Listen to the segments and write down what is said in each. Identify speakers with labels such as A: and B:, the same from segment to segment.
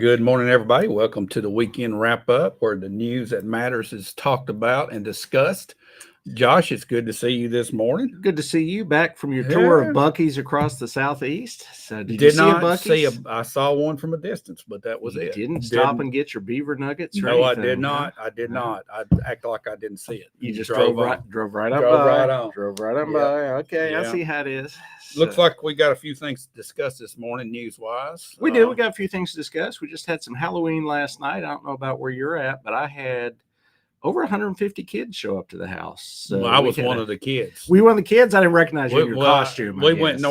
A: Good morning, everybody. Welcome to the weekend wrap up where the news that matters is talked about and discussed. Josh, it's good to see you this morning.
B: Good to see you back from your tour of Buc-ee's across the southeast. So
A: Did
B: you see
A: not
B: a Buc-ee's?
A: I saw one from a distance, but that was
B: You
A: it.
B: didn't stop and get your beaver nuggets or
A: No, I
B: anything,
A: did not.
B: huh?
A: I did not. I act like I didn't see it.
B: You just drove right on
A: Drove
B: by.
A: right on.
B: Drove right on
A: Yeah.
B: by. Okay, I
A: Yeah.
B: see how it is.
A: Looks
B: So,
A: like we got a few things to discuss this morning, news-wise.
B: we did. We got a few things to discuss. We just had some Halloween last night. I don't know about where you're at, but I had over 150 kids show up to the house. So
A: I was one of the kids.
B: We were one of the kids. I didn't recognize you in your costume.
A: We went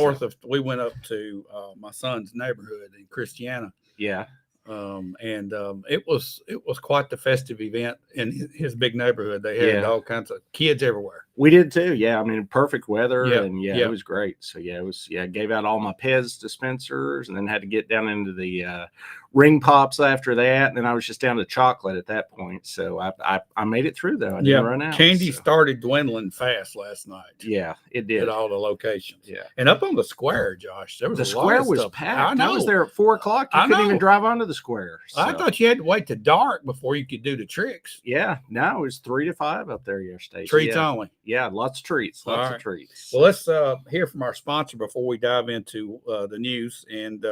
A: we went up to my son's neighborhood in Christiana.
B: Yeah.
A: It was quite the festive event in his big neighborhood. They had all kinds of kids everywhere.
B: We did too. Yeah. I mean, perfect weather.
A: Yeah.
B: And it was great. So gave out all my Pez dispensers and then had to get down into the ring pops after that. And then I was just down to chocolate at that point. So I made it through though. I didn't run out.
A: Candy started dwindling fast last night.
B: Yeah, it did.
A: At all the locations.
B: Yeah.
A: And up on the square, Josh, there was
B: the square was packed. I was there at 4 o'clock. You couldn't even drive onto the square. So.
A: I thought you had to wait to dark before you could do the tricks.
B: Yeah. No, it was 3 to 5 up there yesterday.
A: Treats only.
B: Yeah, lots of treats. Lots of treats.
A: Well, let's hear from our sponsor before we dive into the news. And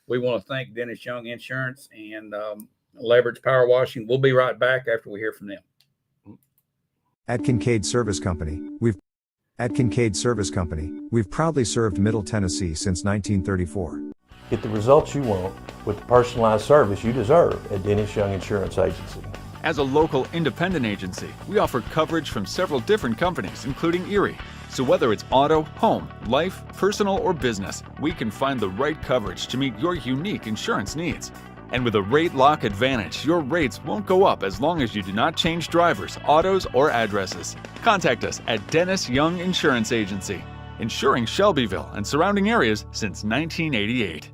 A: we want to thank Dennis Young Insurance and Leverage Power Washing. We'll be right back after we hear from them.
C: At Kincaid Service Company, we've proudly served Middle Tennessee since 1934.
D: Get the results you want with the personalized service you deserve at Dennis Young Insurance Agency.
E: As a local independent agency, we offer coverage from several different companies, including Erie. So whether it's auto, home, life, personal, or business, we can find the right coverage to meet your unique insurance needs. And with a rate lock advantage, your rates won't go up as long as you do not change drivers, autos, or addresses. Contact us at Dennis Young Insurance Agency, insuring Shelbyville and surrounding areas since 1988.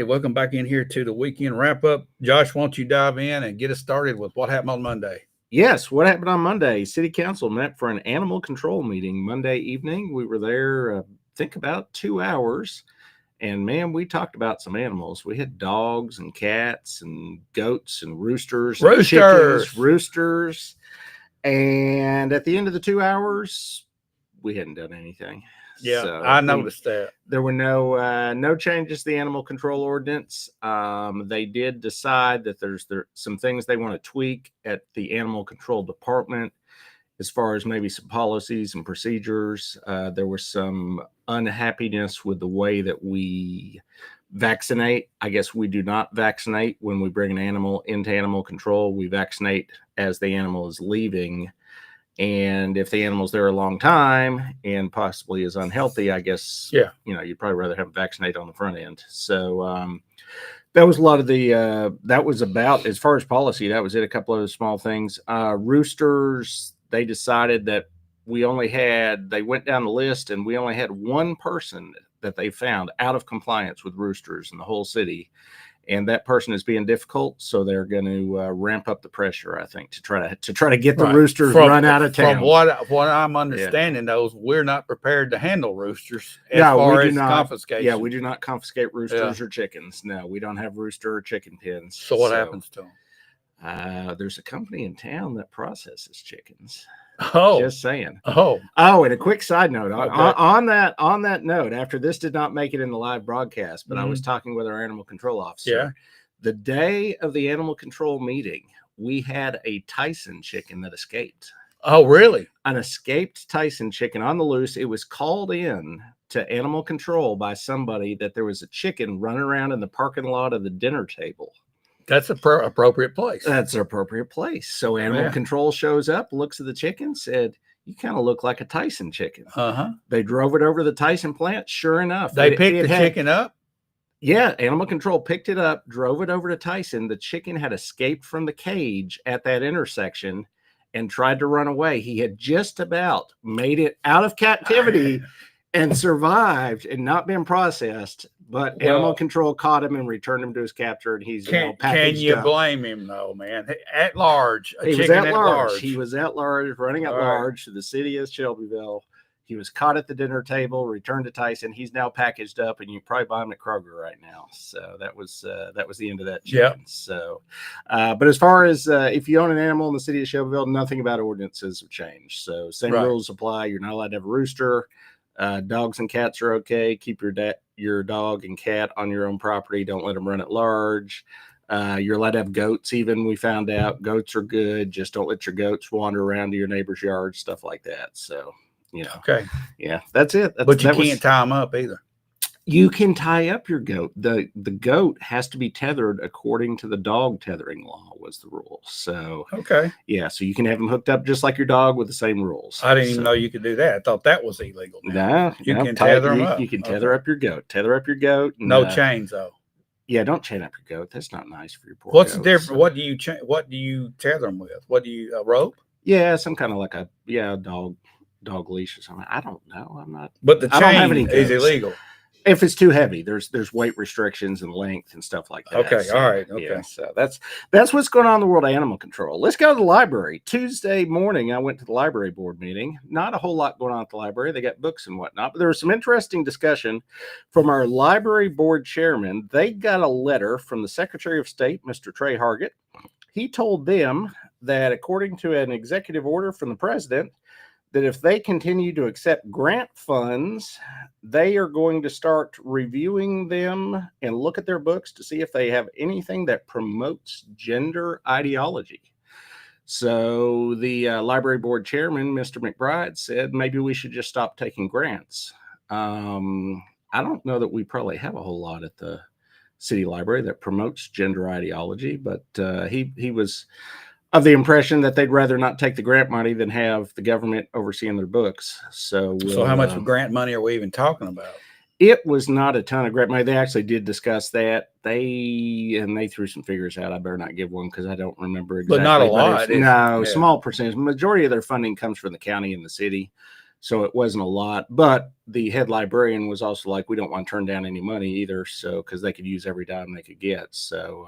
A: Welcome back in here to the weekend wrap up. Josh, why don't you dive in and get us started with what happened on Monday?
B: Yes, what happened on Monday? City Council met for an animal control meeting Monday evening. We were there, I think about 2 hours. And man, we talked about some animals. We had dogs and cats and goats and roosters. And chickens. And at the end of the 2 hours, we hadn't done anything.
A: Yeah, so I noticed that.
B: There were no changes to the animal control ordinance. They did decide that there's some things they want to tweak at the animal control department as far as maybe some policies and procedures. There was some unhappiness with the way that we vaccinate. I guess we do not vaccinate when we bring an animal into animal control. We vaccinate as the animal is leaving. And if the animal's there a long time and possibly is unhealthy, I guess, you'd probably rather have them vaccinate on the front end. So that was a lot of that was about, as far as policy, that was it. A couple of small things. Roosters, they decided that they went down the list and we only had one person that they found out of compliance with roosters in the whole city. And that person is being difficult, so they're going to ramp up the pressure, I think, to try to get the roosters run out of town.
A: From what I'm understanding, though, we're not prepared to handle roosters as far as confiscation.
B: Yeah, we do not confiscate roosters or chickens. No, we don't have rooster or chicken pens.
A: So what happens to them?
B: There's a company in town that processes chickens.
A: Oh,
B: just saying.
A: Oh,
B: and a quick side note on that note, after this did not make it in the live broadcast, but I was talking with our animal control officer.
A: Yeah.
B: The day of the animal control meeting, we had a Tyson chicken that escaped.
A: Oh, really?
B: An escaped Tyson chicken on the loose. It was called in to animal control by somebody that there was a chicken running around in the parking lot of the dinner table.
A: That's an appropriate place.
B: That's an appropriate place. So animal control shows up, looks at the chicken, said, "You kind of look like a Tyson chicken."
A: Uh-huh.
B: They drove it over to the Tyson plant. Sure enough,
A: they picked the chicken up.
B: Yeah, animal control picked it up, drove it over to Tyson. The chicken had escaped from the cage at that intersection and tried to run away. He had just about made it out of captivity and survived and not been processed, but animal
A: Well-
B: control caught him and returned him to his captor, and he's now
A: Can
B: packaged
A: you
B: up.
A: blame him though, man? At large, a
B: He was
A: chicken
B: at large. He was at large, running at
A: All right.
B: large to the city of Shelbyville. He was caught at the dinner table, returned to Tyson. He's now packaged up, and you probably buy him at Kroger right now. So that was the end of that chicken.
A: Yep.
B: So, but as far as if you own an animal in the city of Shelbyville, nothing about ordinances have changed. So same
A: Right.
B: rules apply. You're not allowed to have a rooster. Dogs and cats are okay. Keep your dog and cat on your own property. Don't let them run at large. You're allowed to have goats. Even we found out goats are good. Just don't let your goats wander around to your neighbor's yard, stuff like that. So,
A: Okay,
B: yeah, that's it.
A: but you can't tie them up either.
B: You can tie up your goat. The goat has to be tethered according to the dog tethering law was the rule. So
A: Okay,
B: yeah, so you can have them hooked up just like your dog with the same rules.
A: I didn't even
B: So-
A: know you could do that. I thought that was illegal.
B: No,
A: You
B: no,
A: can
B: tie-
A: tether 'em
B: you,
A: up.
B: You can tether
A: Okay.
B: up your goat. Tether up your goat. and,
A: No chains though.
B: Yeah, don't chain up your goat. That's not nice for your poor.
A: What's the
B: goats.
A: difference? What do you tether them with? What do you a rope?
B: Yeah, some kind of like a dog leash or something. I don't know. I'm not.
A: But the
B: I don't have
A: chain
B: any
A: is
B: goats.
A: illegal.
B: If it's too heavy, there's weight restrictions and length and stuff like that.
A: Okay, all right, okay.
B: Yeah, so that's what's going on in the world of animal control. Let's go to the library. Tuesday morning, I went to the library board meeting. Not a whole lot going on at the library. They got books and whatnot, but there was some interesting discussion from our library board chairman. They got a letter from the Secretary of State, Mr. Trey Hargett. He told them that according to an executive order from the president, that if they continue to accept grant funds, they are going to start reviewing them and look at their books to see if they have anything that promotes gender ideology. So the library board chairman, Mr. McBride, said maybe we should just stop taking grants. I don't know that we probably have a whole lot at the city library that promotes gender ideology, but he was of the impression that they'd rather not take the grant money than have the government overseeing their books. So,
A: So how much grant money are we even talking about?
B: It was not a ton of grant money. They actually did discuss that. They threw some figures out. I better not give one because I don't remember exactly.
A: But not a
B: it's-
A: lot, is it?
B: No,
A: Yeah.
B: small percentage. Majority of their funding comes from the county and the city. So it wasn't a lot. But the head librarian was also like, we don't want to turn down any money either. So because they could use every dime they could get. So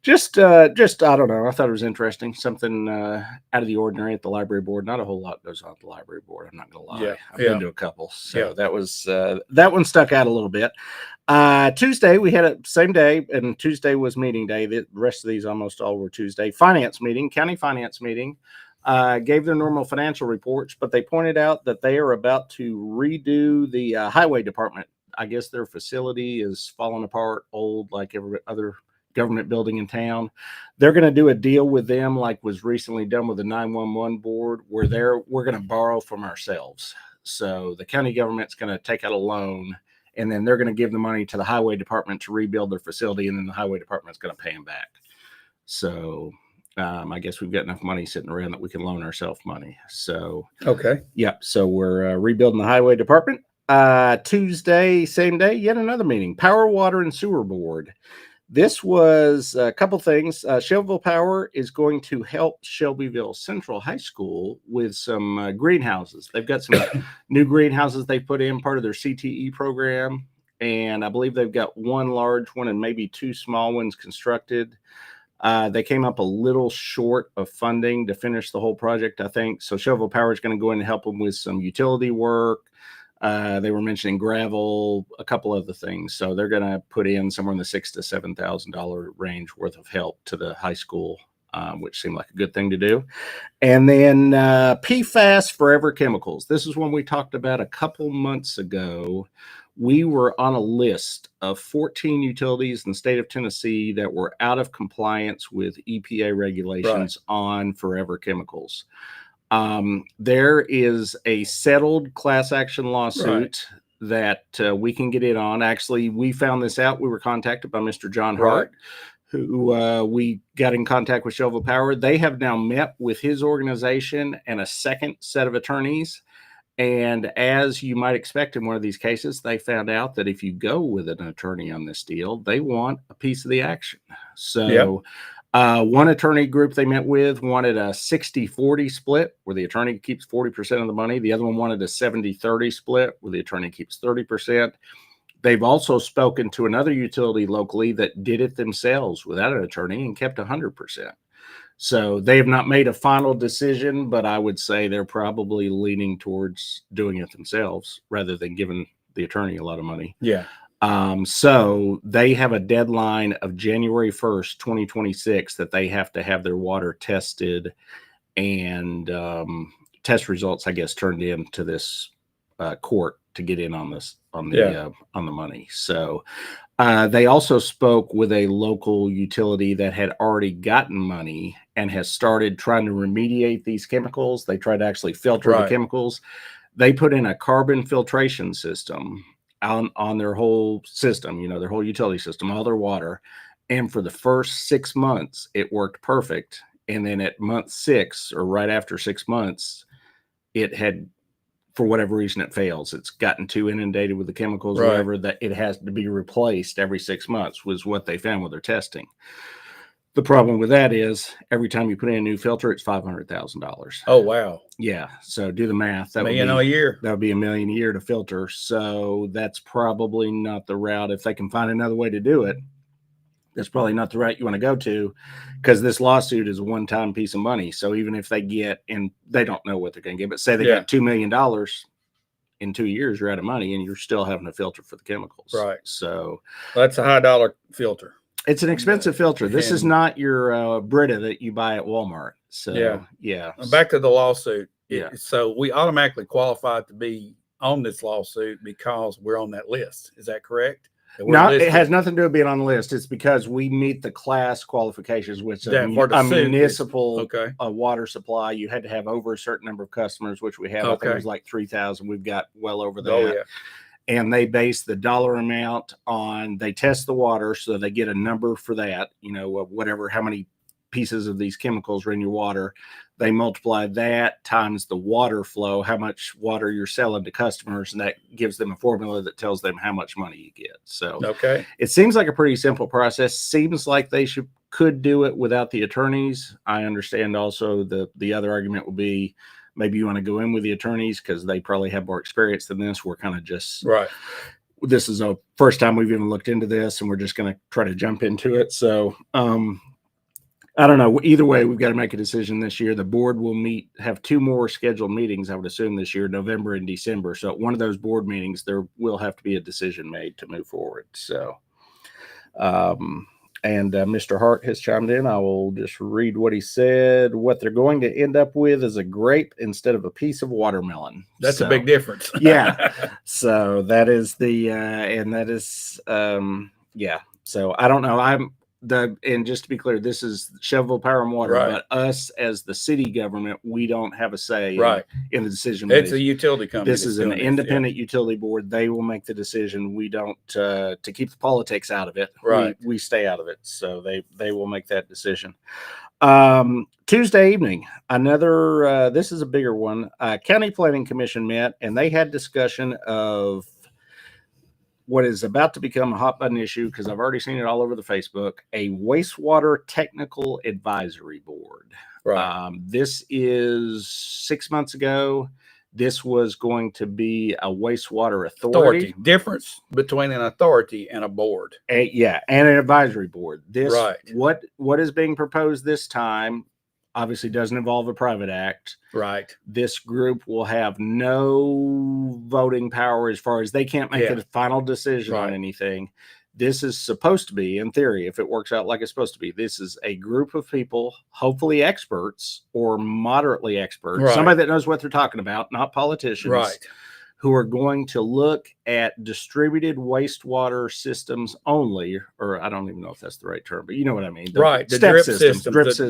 B: just I don't know. I thought it was interesting. Something out of the ordinary at the library board. Not a whole lot goes on at the library board. I'm not gonna lie.
A: Yeah,
B: I've
A: yeah.
B: been to a couple. So
A: Yeah.
B: that was that one stuck out a little bit. Tuesday we had a same day, and Tuesday was meeting day. The rest of these almost all were Tuesday. Finance meeting, county finance meeting. Gave their normal financial reports, but they pointed out that they are about to redo the highway department. I guess their facility is falling apart, old, like every other government building in town. They're going to do a deal with them, like was recently done with the 911 board, where we're going to borrow from ourselves. So the county government's going to take out a loan, and then they're going to give the money to the highway department to rebuild their facility, and then the highway department's going to pay them back. So I guess we've got enough money sitting around that we can loan ourselves money. So
A: Okay.
B: yep. So we're rebuilding the highway department. Tuesday, same day, yet another meeting. Power, Water, and Sewer Board. This was a couple things. Shelbyville Power is going to help Shelbyville Central High School with some greenhouses. They've got some new greenhouses they put in, part of their CTE program. And I believe they've got one large one and maybe two small ones constructed. They came up a little short of funding to finish the whole project, I think. So Shelbyville Power is going to go in and help them with some utility work. They were mentioning gravel, a couple other things. So they're going to put in somewhere in the $6,000 to $7,000 range worth of help to the high school, which seemed like a good thing to do. And then PFAS Forever Chemicals. This is one we talked about a couple months ago. We were on a list of 14 utilities in the state of Tennessee that were out of compliance with EPA regulations on forever chemicals. There is a settled class action lawsuit that we can get in on. Actually, we found this out. We were contacted by Mr. John Hart, who we got in contact with Shelbyville Power. They have now met with his organization and a second set of attorneys, And as you might expect in one of these cases, they found out that if you go with an attorney on this deal, they want a piece of the action. So one attorney group they met with wanted a 60-40 split where the attorney keeps 40% of the money. The other one wanted a 70-30 split where the attorney keeps 30%. They've also spoken to another utility locally that did it themselves without an attorney and kept 100%. So they have not made a final decision, but I would say they're probably leaning towards doing it themselves rather than giving the attorney a lot of money.
A: Yeah.
B: So they have a deadline of January 1st, 2026 that they have to have their water tested and test results, I guess, turned in to this court to get in on this, on the money. So they also spoke with a local utility that had already gotten money and has started trying to remediate these chemicals. They tried to actually filter the chemicals. They put in a carbon filtration system on their whole system, you know, their whole utility system, all their water. And for the first 6 months, it worked perfect. And then at month 6 or right after 6 months, it had, for whatever reason, it fails. It's gotten too inundated with the chemicals, or whatever, that it has to be replaced every 6 months was what they found with their testing. The problem with that is every time you put in a new filter, it's $500,000.
A: Oh, wow.
B: Yeah. So do the math. That would be
A: $1 million a year.
B: That would be $1 million a year to filter. So that's probably not the route. If they can find another way to do it, that's probably not the route you want to go to, because this lawsuit is a one-time piece of money. So even if they get, and they don't know what they're going to get, but say they got $2 million in 2 years, you're out of money and you're still having to filter for the chemicals.
A: Right.
B: So
A: that's a high dollar filter.
B: It's an expensive filter. This is not your Brita that you buy at Walmart. So yeah.
A: Back to the lawsuit.
B: Yeah.
A: So we automatically qualified to be on this lawsuit because we're on that list. Is that correct?
B: No, it has nothing to do with being on the list. It's because we meet the class qualifications, which a municipal water supply. You had to have over a certain number of customers, which we have. I think it was like 3,000. We've got well over that.
A: Oh, yeah.
B: And they base the dollar amount on, they test the water, so they get a number for that, you know, whatever, how many pieces of these chemicals are in your water. They multiply that times the water flow, how much water you're selling to customers, and that gives them a formula that tells them how much money you get. So it seems like a pretty simple process. Seems like they could do it without the attorneys. I understand also the other argument would be, maybe you want to go in with the attorneys because they probably have more experience than this. We're kind of just this is a first time we've even looked into this, and we're just going to try to jump into it. So I don't know. Either way, we've got to make a decision this year. The board will have 2 more scheduled meetings, I would assume, this year, November and December. So at one of those board meetings, there will have to be a decision made to move forward. So Mr. Hart has chimed in. I will just read what he said. What they're going to end up with is a grape instead of a piece of watermelon.
A: That's a big difference.
B: Yeah. So that is So I don't know. And just to be clear, this is Shelbyville Power and Water, but us as the city government, we don't have a say in the decision.
A: It's a utility company.
B: This is an independent utility board. They will make the decision. We don't, to keep the politics out of it. We stay out of it. So they will make that decision. Tuesday evening, another, this is a bigger one. County Planning Commission met, and they had discussion of what is about to become a hot button issue, because I've already seen it all over the Facebook, a wastewater technical advisory board. This is 6 months ago. This was going to be a wastewater authority. Difference
A: between an authority and a board.
B: And an advisory board. This what is being proposed this time obviously doesn't involve a private act. This group will have no voting power as far as they can't make a final decision on anything. This is supposed to be, in theory, if it works out like it's supposed to be, this is a group of people, hopefully experts or moderately experts, somebody that knows what they're talking about, not politicians, who are going to look at distributed wastewater systems only, or I don't even know if that's the right term, but you know what I mean.
A: The drip systems,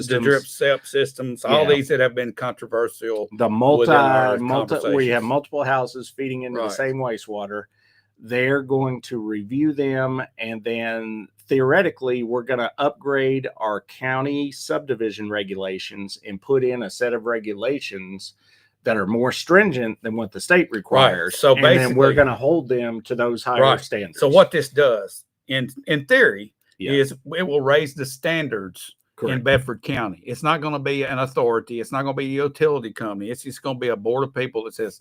A: the drip step systems, all these that have been controversial.
B: The where you have multiple houses feeding into the same wastewater. They're going to review them, and then theoretically, we're going to upgrade our county subdivision regulations and put in a set of regulations that are more stringent than what the state requires.
A: So
B: and then we're
A: basically-
B: going to hold them to those higher
A: Right.
B: standards.
A: So what this does in theory
B: Yeah.
A: is it will raise the standards in
B: Correct.
A: Bedford County. It's not going to be an authority. It's not going to be a utility company. It's just going to be a board of people that says,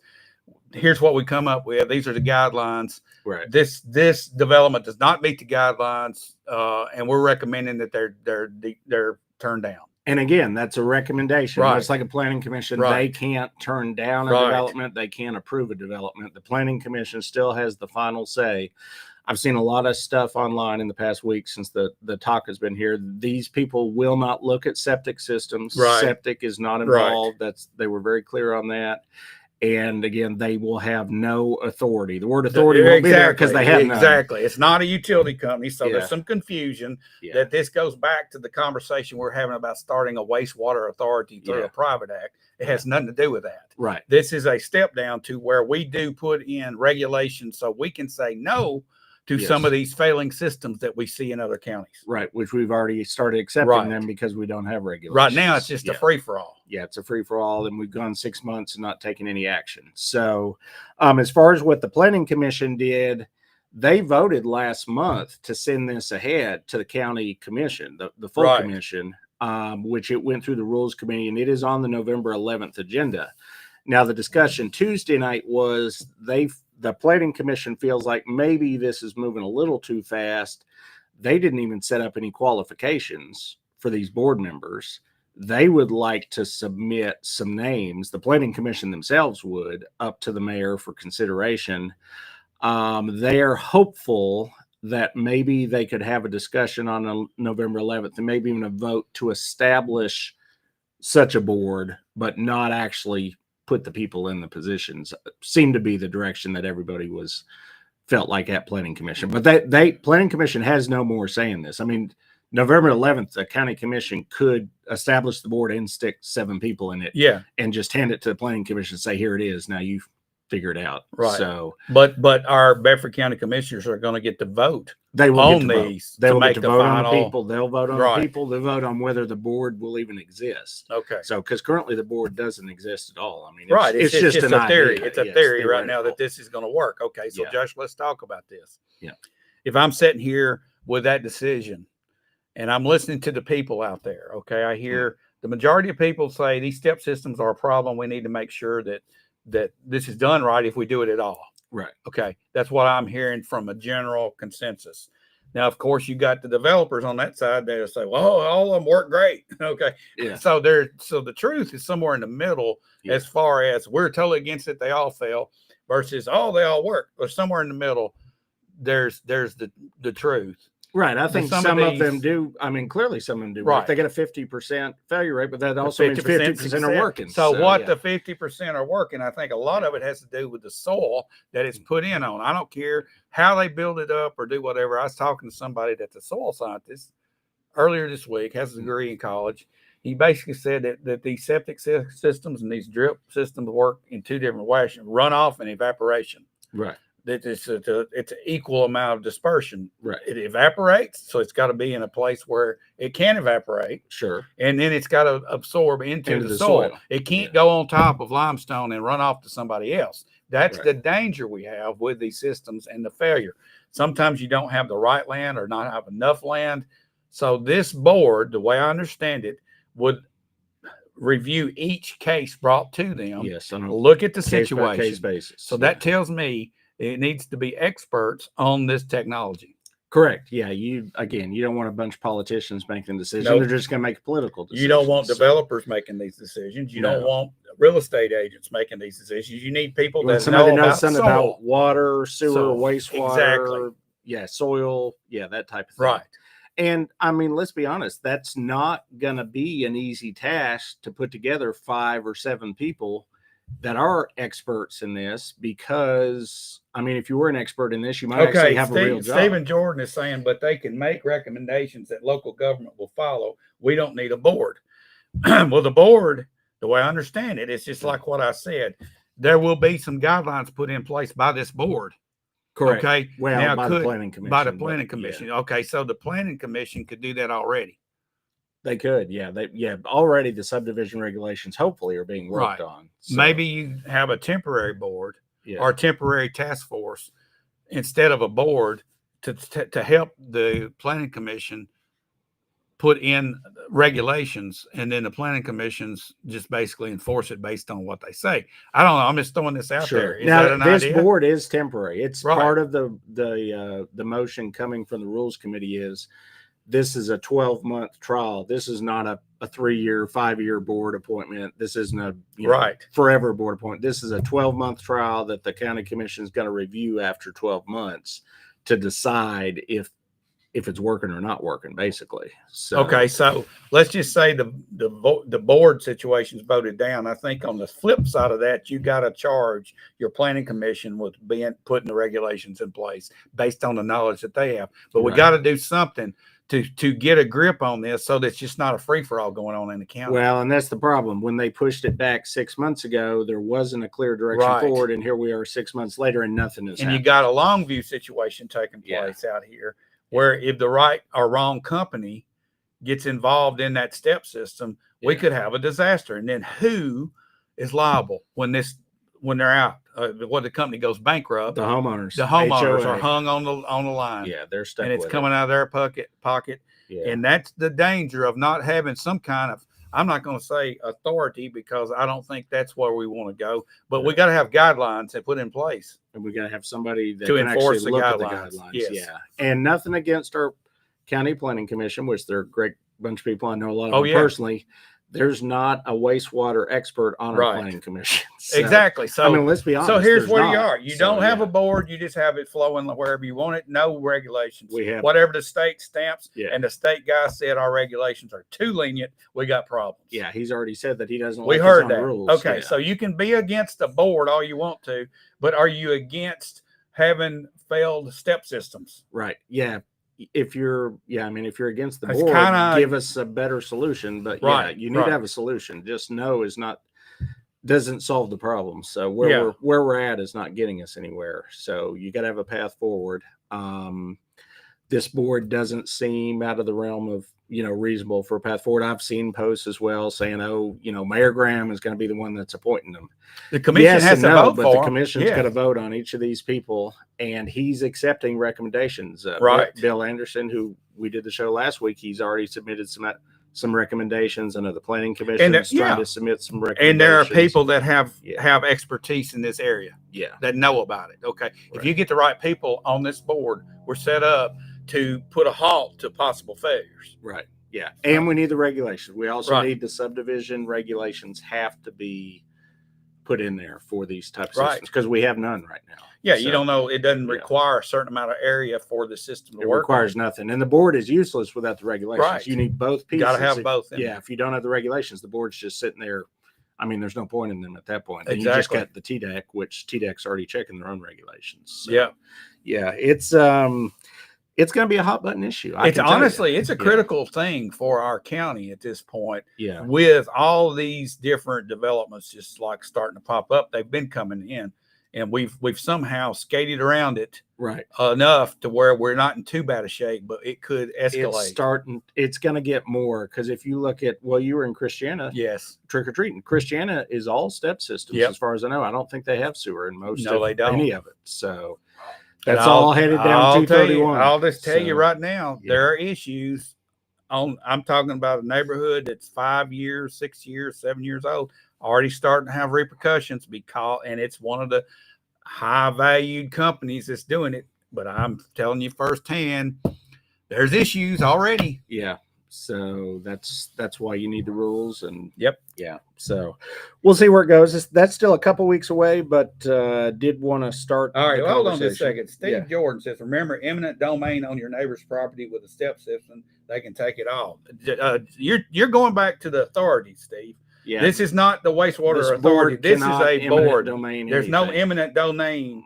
A: here's what we come up with. These are the guidelines.
B: Right.
A: This development does not meet the guidelines, and we're recommending that they're turned down.
B: And again, that's a recommendation.
A: Right.
B: It's like a planning commission.
A: Right.
B: They can't turn down a
A: Right.
B: development. They can't approve a development. The planning commission still has the final say. I've seen a lot of stuff online in the past week since the talk has been here. These people will not look at septic systems.
A: Right.
B: Septic is not
A: Right.
B: involved. They were very clear on that. And again, they will have no authority. The word authority won't be there because they have none.
A: Exactly. It's not a utility company, so
B: Yeah.
A: there's some confusion
B: Yeah.
A: that this goes back to the conversation we're having about starting a wastewater authority through
B: Yeah.
A: a private act. It has nothing to do with that.
B: Right.
A: This is a step down to where we do put in regulations so we can say no to some
B: Yes.
A: of these failing systems that we see in other counties.
B: Right. Which we've already started accepting
A: Right.
B: them because we don't have regulations.
A: Right now, it's just
B: Yeah.
A: a free for all.
B: Yeah, it's a free for all, and we've gone 6 months and not taken any action. So, as far as what the planning commission did, they voted last month to send this ahead to the county commission, the full
A: Right.
B: commission, which it went through the rules committee, and it is on the November 11th agenda. Now, the discussion Tuesday night was the planning commission feels like maybe this is moving a little too fast. They didn't even set up any qualifications for these board members. They would like to submit some names. The planning commission themselves would up to the mayor for consideration. They're hopeful that maybe they could have a discussion on November 11th and maybe even a vote to establish such a board, but not actually put the people in the positions. Seemed to be the direction that everybody felt like at planning commission. But planning commission has no more say in this. I mean, November 11th, the county commission could establish the board and stick 7 people in it
A: Yeah.
B: and just hand it to the planning commission and say, here it is. Now you figure it out.
A: Right.
B: So
A: But our Bedford County commissioners are going to get to vote
B: they will
A: on
B: get to vote.
A: these
B: They
A: to
B: will
A: make
B: get to
A: the
B: vote on the
A: final.
B: people. They'll vote on
A: Right.
B: the people. They'll vote on whether the board will even exist.
A: Okay.
B: So, because currently the board doesn't exist at all. I mean,
A: Right. It's just
B: an
A: a theory.
B: idea.
A: It's a
B: Yes,
A: theory right now
B: theoretical.
A: that this is going to work. Okay. So,
B: Yeah.
A: Josh, let's talk about this.
B: Yeah.
A: If I'm sitting here with that decision and I'm listening to the people out there, okay, I hear the majority of people say these step systems are a problem. We need to make sure that this is done right if we do it at all.
B: Right.
A: Okay. That's what I'm hearing from a general consensus. Now, of course, you got the developers on that side that'll say, well, all of them work great. Okay.
B: Yeah.
A: So the truth is somewhere in the middle
B: Yeah.
A: as far as we're totally against it. They all fail versus, oh, they all work. But somewhere in the middle, there's the truth.
B: Right. I think
A: some
B: some
A: of
B: of them
A: these-
B: do. I mean, clearly some of them do.
A: Right.
B: They get a 50% failure rate, but that also means 50% are working.
A: So what
B: yeah.
A: the 50% are working, I think a lot of it has to do with the soil that it's put in on. I don't care how they build it up or do whatever. I was talking to somebody that's a soil scientist earlier this week, has a degree in college. He basically said that these septic systems and these drip systems work in 2 different ways: runoff and evaporation.
B: Right.
A: That it's an equal amount of dispersion.
B: Right.
A: It evaporates, so it's got to be in a place where it can evaporate,
B: Sure.
A: and then it's got to absorb into the soil. It can't
B: Yeah.
A: go on top of limestone and run off to somebody else. That's
B: Right.
A: the danger we have with these systems and the failure. Sometimes you don't have the right land or not have enough land. So this board, the way I understand it, would review each case brought to them,
B: Yes. On a
A: look at the
B: case by
A: situation.
B: case basis.
A: So that tells me it needs to be experts on this technology.
B: correct. Yeah. You don't want a bunch of politicians making decisions.
A: Nope.
B: They're just going to make political decisions.
A: You don't want
B: So
A: developers making these decisions. You don't
B: No.
A: want real estate agents making these decisions. You need people
B: you want
A: that
B: somebody
A: know
B: that knows
A: about
B: something
A: soil.
B: about water, sewer,
A: So,
B: wastewater.
A: exactly.
B: Yeah. Soil. Yeah. That type of thing.
A: Right.
B: And I mean, let's be honest, that's not going to be an easy task to put together 5 or 7 people that are experts in this, because I mean, if you were an expert in this, you might actually
A: Okay,
B: have a real job.
A: Stephen Jordan is saying, but they can make recommendations that local government will follow. We don't need a board. Well, the board, the way I understand it, it's just like what I said. There will be some guidelines put in place by this board.
B: Correct.
A: Okay.
B: Well,
A: Now,
B: by the
A: could-
B: planning commission.
A: By the
B: but
A: planning
B: yeah.
A: commission. Okay. So the planning commission could do that already.
B: They could, yeah. Already the subdivision regulations hopefully are being worked
A: Right.
B: on. So,
A: Maybe you have a temporary board
B: yeah.
A: or a temporary task force instead of a board to help the planning commission put in regulations, and then the planning commissions just basically enforce it based on what they say. I don't know. I'm just throwing this out there. Is
B: Now
A: that an
B: this
A: idea?
B: board is temporary. It's
A: Right.
B: part of the motion coming from the rules committee is this is a 12-month trial. This is not a 3-year, 5-year board appointment. This isn't a
A: Right.
B: forever board appointment. This is a 12-month trial that the county commission is going to review after 12 months to decide if it's working or not working, basically. So
A: Okay, so let's just say the board situation's voted down. I think on the flip side of that, you got to charge your planning commission with putting the regulations in place based on the knowledge that they have. But we
B: Right.
A: got to do something to get a grip on this so that it's just not a free for all going on in the county.
B: Well, and that's the problem. When they pushed it back 6 months ago, there wasn't a clear direction
A: Right.
B: forward, and here we are 6 months later, and nothing is
A: And you
B: happening.
A: got a Longview situation taking
B: Yeah.
A: place out here where if the right or wrong company gets involved in that step system, we
B: Yeah.
A: could have a disaster. And then who is liable when they're out? When the company goes bankrupt,
B: The homeowners.
A: the homeowners
B: HOA.
A: are hung on the line.
B: Yeah, they're stuck.
A: And it's
B: with
A: coming out of their pocket.
B: It. Yeah.
A: And that's the danger of not having some kind of, I'm not going to say authority because I don't think that's where we want to go, but we got to have guidelines that put in place.
B: And we got to have somebody that
A: To
B: can
A: enforce
B: actually
A: the
B: look at the
A: guidelines.
B: guidelines.
A: Yes.
B: Yeah. And nothing against our county planning commission, which they're a great bunch of people. I know a lot of
A: Oh,
B: them
A: yeah.
B: personally. There's not a wastewater expert on our
A: Right.
B: planning commission. So,
A: Exactly. So
B: I mean, let's be honest.
A: So here's
B: there's
A: where you
B: not.
A: are. You
B: So,
A: don't have
B: yeah.
A: a board. You just have it flowing wherever you want it. No regulations.
B: We have-
A: whatever the state stamps.
B: Yeah.
A: And the state guy said our regulations are too lenient. We got problems.
B: Yeah, he's already said that he doesn't
A: We
B: like
A: heard
B: his
A: that.
B: own rules.
A: Okay.
B: Yeah.
A: So you can be against the board all you want to, but are you against having failed step systems?
B: Right. Yeah. If you're against the
A: It's
B: board,
A: kinda-
B: give us a better solution. But
A: Right,
B: yeah, you need
A: right.
B: to have a solution. Just no doesn't solve the problem. So where
A: Yeah.
B: we're at is not getting us anywhere. So you got to have a path forward. This board doesn't seem out of the realm of reasonable for a path forward. I've seen posts as well saying, Mayor Graham is going to be the one that's appointing them.
A: The commission
B: Yes
A: has
B: and
A: to
B: no,
A: vote
B: but
A: for
B: the
A: 'em.
B: commission's
A: Yeah.
B: got to vote on each of these people, and he's accepting recommendations.
A: Right.
B: Bill Anderson, who we did the show last week, he's already submitted some recommendations. I know the planning commission is trying
A: yeah.
B: to submit some recommendations.
A: And there are people that have
B: Yeah.
A: expertise in this area
B: yeah,
A: that know about it. Okay. If
B: Right.
A: you get the right people on this board, we're set up to put a halt to possible failures.
B: right, yeah, and we need the regulations. We also
A: Right.
B: need the subdivision regulations have to be put in there for these types of
A: Right.
B: systems because we have none right now.
A: Yeah,
B: So,
A: you don't know. It doesn't
B: yeah.
A: require a certain amount of area for the system to
B: It
A: work.
B: requires nothing, and the board is useless without the regulations.
A: Right.
B: You need both
A: You
B: pieces.
A: got to have both. In
B: Yeah,
A: there.
B: if you don't have the regulations, the board's just sitting there. I mean, there's no point in them at that point. Then you just
A: Exactly.
B: got the TDEC, which TDEC's already checking their own regulations. So,
A: Yeah.
B: yeah, it's going to be a hot button issue. I
A: It's
B: can tell you.
A: honestly, it's a
B: Yeah.
A: critical thing for our county at this point.
B: Yeah,
A: With all these different developments just like starting to pop up, they've been coming in, and we've skated skated around it
B: right.
A: enough to where we're not in too bad a shape, but it could escalate.
B: It's going to get more because if you look at you were in Christiana
A: Yes.
B: trick or treating. Christiana is all step systems
A: Yep.
B: as far as I know. I don't think they have sewer in most.
A: No,
B: of
A: they don't.
B: Any of it. So
A: And
B: that's all headed down
A: I'll tell you,
B: 231.
A: I'll just tell you
B: So,
A: right now,
B: yeah.
A: there are issues I'm talking about a neighborhood that's 5 years, 6 years, 7 years old, already starting to have repercussions and it's one of the high valued companies that's doing it. But I'm telling you firsthand, there's issues already.
B: Yeah. So that's why you need the rules and
A: Yep.
B: yeah. So we'll see where it goes. That's still a couple weeks away, but did want to start.
A: All right,
B: the
A: well, hold on just a
B: conversation.
A: second. Steve
B: Yeah.
A: Jordan says, remember, eminent domain on your neighbor's property with a step system, they can take it off. You're going back to the authority, Steve.
B: Yeah.
A: This is not the wastewater
B: This
A: authority.
B: board
A: This is
B: cannot
A: a
B: eminent
A: board.
B: domain
A: There's no
B: anything.
A: eminent domain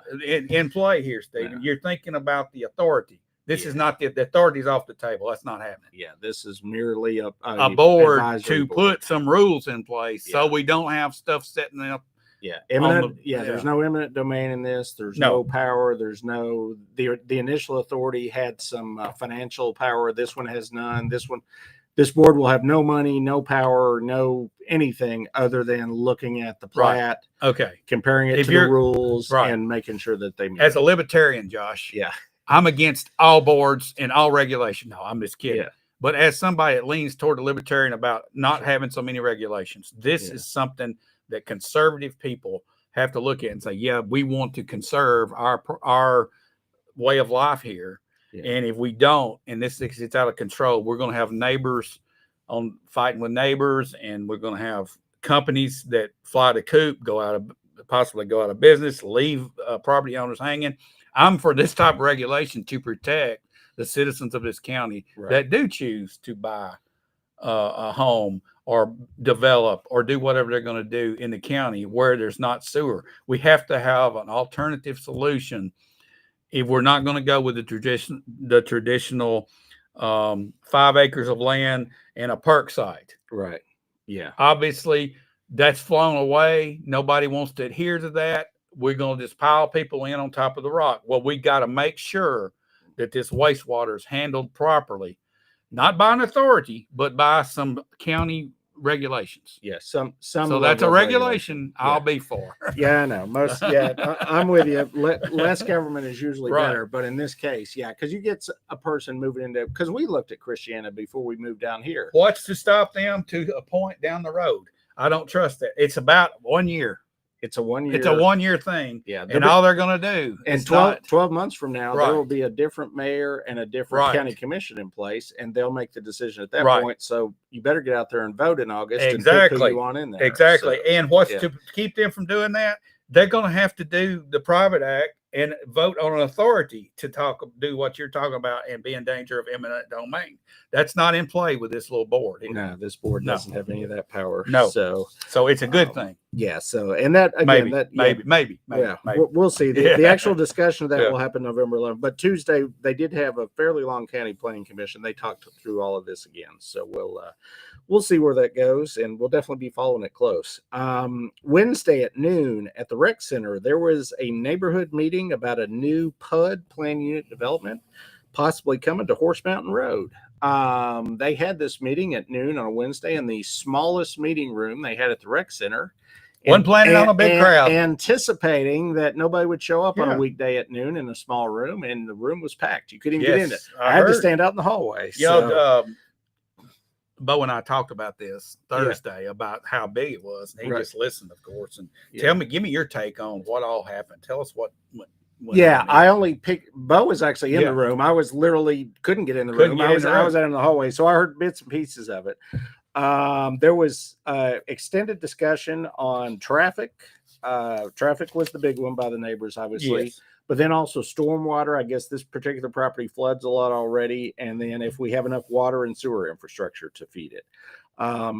B: No.
A: in play here, Stephen.
B: No.
A: You're thinking about the authority. This
B: Yeah.
A: is not the authority's off the table. That's not happening.
B: Yeah, this is merely a
A: Board
B: advisory
A: to
B: board.
A: put some rules in place so
B: Yeah.
A: we don't have stuff setting up.
B: Yeah, eminent.
A: the-
B: Yeah, there's
A: yeah.
B: no eminent domain in this. There's
A: No.
B: no power. There's no the initial authority had some financial power. This one has none. This one, this board will have no money, no power, no anything other than looking at the
A: Right.
B: plat,
A: Okay.
B: comparing it
A: If
B: to the
A: you're-
B: rules,
A: right.
B: and making sure that they meet.
A: As a libertarian, Josh,
B: yeah,
A: I'm against all boards and all regulation. No, I'm just kidding.
B: yeah,
A: But as somebody that leans toward the libertarian about not having so many regulations, this
B: Yeah.
A: is something that conservative people have to look at and say, yeah, we want to conserve our way of life here.
B: Yeah.
A: And if we don't, and this gets out of control, we're going to have neighbors on fighting with neighbors, and we're going to have companies that fly the coop, possibly go out of business, leave property owners hanging. I'm for this type of regulation to protect the citizens of this county
B: Right.
A: that do choose to buy a home or develop or do whatever they're going to do in the county where there's not sewer. We have to have an alternative solution if we're not going to go with the traditional 5 acres of land and a perk site.
B: right. Yeah,
A: Obviously, that's flown away. Nobody wants to adhere to that. We're going to just pile people in on top of the rock. Well, we got to make sure that this wastewater is handled properly, not by an authority, but by some county regulations.
B: yeah. Some.
A: So that's a
B: level of
A: regulation
B: Yeah.
A: I'll be for.
B: Yeah, I know. I'm with you. Less government is usually
A: Right.
B: better, but in this case, yeah, because you get a person moving into, because we looked at Christiana before we moved down here.
A: What's to stop them to a point down the road? I don't trust that. It's about 1 year.
B: It's a 1 year.
A: It's a 1 year thing.
B: Yeah,
A: And all they're going to do
B: and
A: is
B: 12 months from now,
A: Right.
B: there will be a different mayor and a different
A: Right.
B: county commission in place, and they'll make the decision at that
A: Right.
B: point. So you better get out there and vote in August and pick
A: Exactly.
B: who you want in there.
A: Exactly.
B: So,
A: And what's
B: yeah.
A: to keep them from doing that? They're going to have to do the private act and vote on an authority to do what you're talking about and be in danger of eminent domain. That's not in play with this little board.
B: no, this board
A: No.
B: doesn't have any of that power.
A: No.
B: So
A: So it's a good
B: Um,
A: thing.
B: yeah. So and that again,
A: Maybe,
B: that yeah,
A: maybe.
B: yeah,
A: maybe.
B: We'll see. The
A: Yeah.
B: actual discussion of that
A: Yeah.
B: will happen November 11th. But Tuesday, they did have a fairly long county planning commission. They talked through all of this again. So we'll see where that goes, and we'll definitely be following it close. Wednesday at noon at the rec center, there was a neighborhood meeting about a new PUD plan unit development, possibly coming to Horse Mountain Road. They had this meeting at noon on a Wednesday in the smallest meeting room they had at the rec center.
A: Wasn't planning on a big crowd.
B: Anticipating that nobody would show up on
A: Yeah.
B: a weekday at noon in a small room, and the room was packed. You couldn't even get in it.
A: Yes,
B: I had to
A: heard.
B: stand out in the hallway.
A: You know,
B: So,
A: Bo and I talked about this Thursday about how big it was, and he
B: Right.
A: just listened, of course. And
B: Yeah.
A: give me your take on what all happened. Tell us what
B: yeah,
A: happened.
B: I only picked. Bo was actually in
A: Yeah.
B: the room. I was literally couldn't get in the
A: Couldn't
B: room.
A: get
B: I
A: in
B: was
A: the
B: I
A: room.
B: was out in the hallway, so I heard bits and pieces of it. There was extended discussion on traffic. Traffic was the big one by the neighbors, obviously.
A: Yes.
B: But then also stormwater. I guess this particular property floods a lot already. And then if we have enough water and sewer infrastructure to feed it.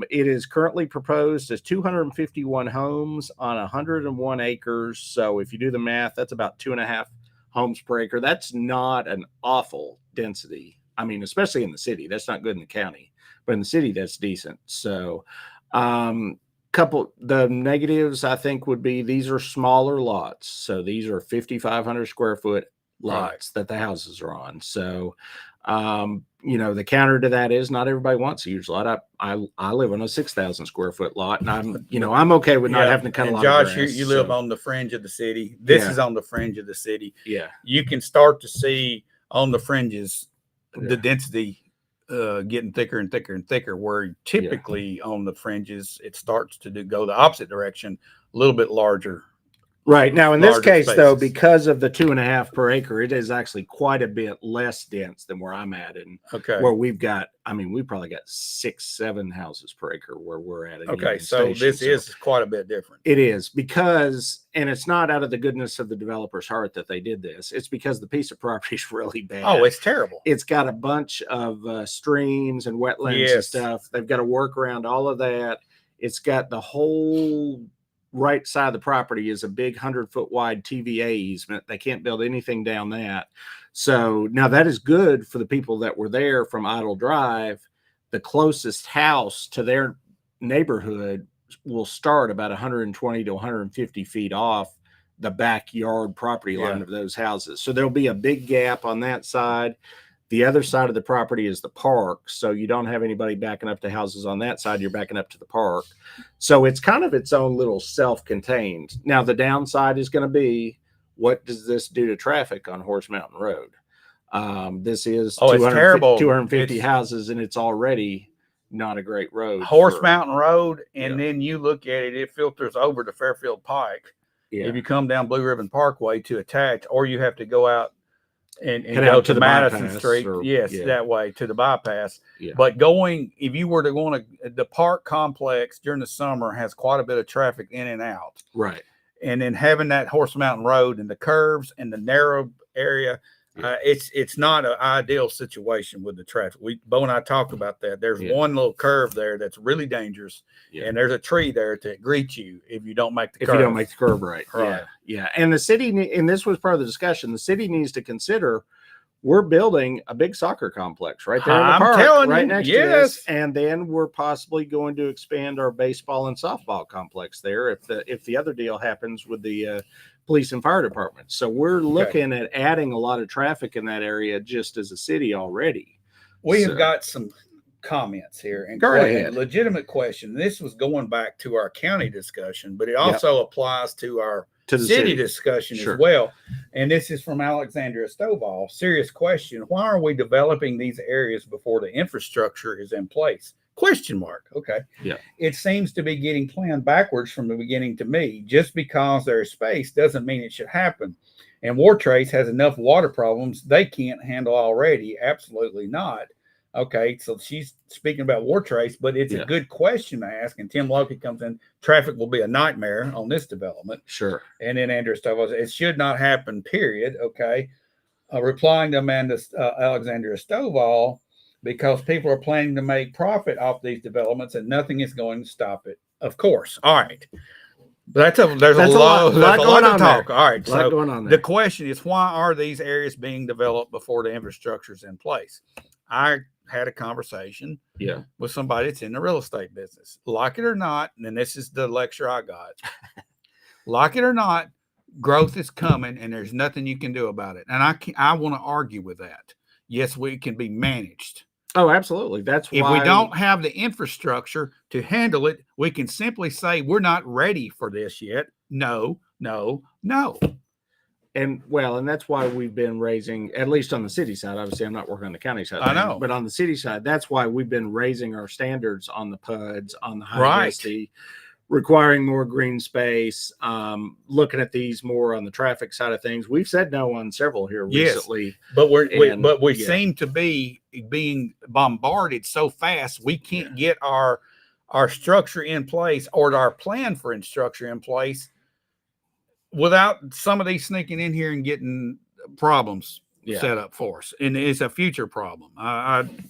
B: It is currently proposed as 251 homes on 101 acres. So if you do the math, that's about 2.5 homes per acre. That's not an awful density. I mean, especially in the city, that's not good in the county, but in the city, that's decent. So, the negatives I think would be these are smaller lots. So these are 5,500 square foot lots that the houses are on. So, the counter to that is not everybody wants a huge lot. I live on a 6,000 square foot lot, and I'm okay with not
A: Yeah,
B: having to cut a
A: and
B: lot
A: Josh,
B: of grass.
A: you live
B: so,
A: on the fringe of the city. This
B: Yeah.
A: is on the fringe of the city.
B: yeah,
A: You can start to see on the fringes
B: Yeah.
A: the density getting thicker and thicker and thicker, where typically on the fringes it starts to go the opposite direction, a little bit larger.
B: right. Now, in this
A: Larger
B: case, though,
A: spaces.
B: because of the 2.5 per acre, it is actually quite a bit less dense than where I'm at, and
A: Okay.
B: where we've got. I mean, we probably got 6-7 houses per acre where we're at. in
A: Okay.
B: Union
A: So
B: Station.
A: this
B: So
A: is quite a bit different.
B: it is because, and it's not out of the goodness of the developer's heart that they did this. It's because the piece of property is really bad.
A: Oh, it's terrible.
B: It's got a bunch of streams and wetlands and
A: Yes.
B: stuff. They've got to work around all of that. It's got the whole right side of the property is a big 100-foot wide TVA easement. They can't build anything down that. So now that is good for the people that were there from Idle Drive. The closest house to their neighborhood will start about 120 to 150 feet off the backyard property line
A: Yeah.
B: of those houses. So there'll be a big gap on that side. The other side of the property is the park. So you don't have anybody backing up to houses on that side. You're backing up to the park. So it's kind of its own little self-contained. Now, the downside is going to be, what does this do to traffic on Horse Mountain Road? This is
A: Oh, it's terrible.
B: 250
A: It's-
B: houses, and it's already not a great road.
A: Horse
B: for-
A: Mountain Road, and
B: Yeah.
A: then you look at it, it filters over to Fairfield Pike.
B: Yeah.
A: If you come down Blue Ribbon Parkway to attach, or you have to go out and
B: Head
A: go
B: out
A: to
B: to the
A: Madison
B: bypass
A: Street.
B: or-
A: Yes,
B: yeah.
A: that way to the bypass.
B: Yeah.
A: But going, if you were to go on the park complex during the summer has quite a bit of traffic in and out.
B: Right.
A: And then having that Horse Mountain Road and the curves and the narrow area,
B: Yeah.
A: it's not an ideal situation with the traffic. Bo and I talked about that. There's
B: Yeah.
A: one little curve there that's really dangerous,
B: Yeah.
A: and there's a tree there to greet you if you don't make the
B: If
A: curve.
B: you don't make the curve right.
A: Right.
B: Yeah. And the city, and this was part of the discussion, the city needs to consider, we're building a big soccer complex right there in the
A: I'm
B: park,
A: telling
B: right
A: you,
B: next to
A: yes.
B: this. And then we're possibly going to expand our baseball and softball complex there if the other deal happens with the police and fire department. So we're looking at adding a lot of traffic in that area just as a city already.
A: We
B: So-
A: have got some comments here and
B: Go right ahead.
A: legitimate question. This was going back to our county discussion, but it also applies to our
B: To the
A: city
B: city.
A: discussion
B: Sure.
A: as well. And this is from Alexandria Stovall. Serious question. Why are we developing these areas before the infrastructure is in place? Question mark. Okay.
B: Yeah.
A: It seems to be getting planned backwards from the beginning to me. Just because there's space doesn't mean it should happen. And War Trace has enough water problems they can't handle already. Absolutely not. Okay, so she's speaking about War Trace, but it's
B: Yeah.
A: a good question to ask. And Tim Loki comes in. Traffic will be a nightmare on this development.
B: Sure.
A: And then Andrew Stovall, it should not happen, period. Okay. Replying to Amanda Alexandria Stovall, because people are planning to make profit off these developments and nothing is going to stop it. Of course. All right. There's a lot
B: going
A: to
B: on
A: talk.
B: there.
A: All right.
B: A lot
A: So
B: going on there.
A: the question is, why are these areas being developed before the infrastructure is in place? I had a conversation
B: Yeah.
A: with somebody that's in the real estate business. Like it or not, and this is the lecture I got. Like it or not, growth is coming and there's nothing you can do about it. And I want to argue with that. Yes, we can be managed.
B: Oh, absolutely. That's
A: If
B: why
A: we don't have the infrastructure to handle it, we can simply say we're not ready for this yet. No, no, no.
B: And well, and that's why we've been raising, at least on the city side. Obviously, I'm not working on the county side.
A: I know.
B: But on the city side, that's why we've been raising our standards on the PUDs, on the high
A: Right.
B: density, requiring more green space, looking at these more on the traffic side of things. We've said no on several here
A: Yes.
B: recently.
A: But we
B: Yeah.
A: seem to be being bombarded so fast we can't get our structure in place or our plan for structure in place without some of these sneaking in here and getting problems
B: Yeah.
A: set up for us. And it's a future problem.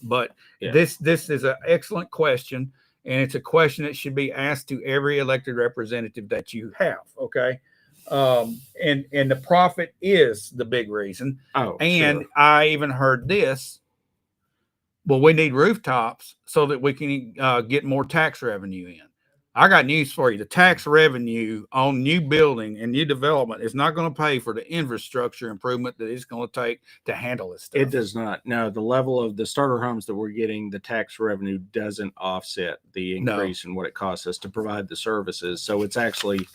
A: But
B: Yeah.
A: this is an excellent question, and it's a question that should be asked to every elected representative that you have. Okay. And the profit is the big reason.
B: Oh,
A: And
B: sure.
A: I even heard this. Well, we need rooftops so that we can get more tax revenue in. I got news for you. The tax revenue on new building and new development is not going to pay for the infrastructure improvement that it's going to take to handle this stuff.
B: It does not. No, the level of the starter homes that we're getting, the tax revenue doesn't offset the
A: No.
B: increase in what it costs us to provide the services. So it's actually,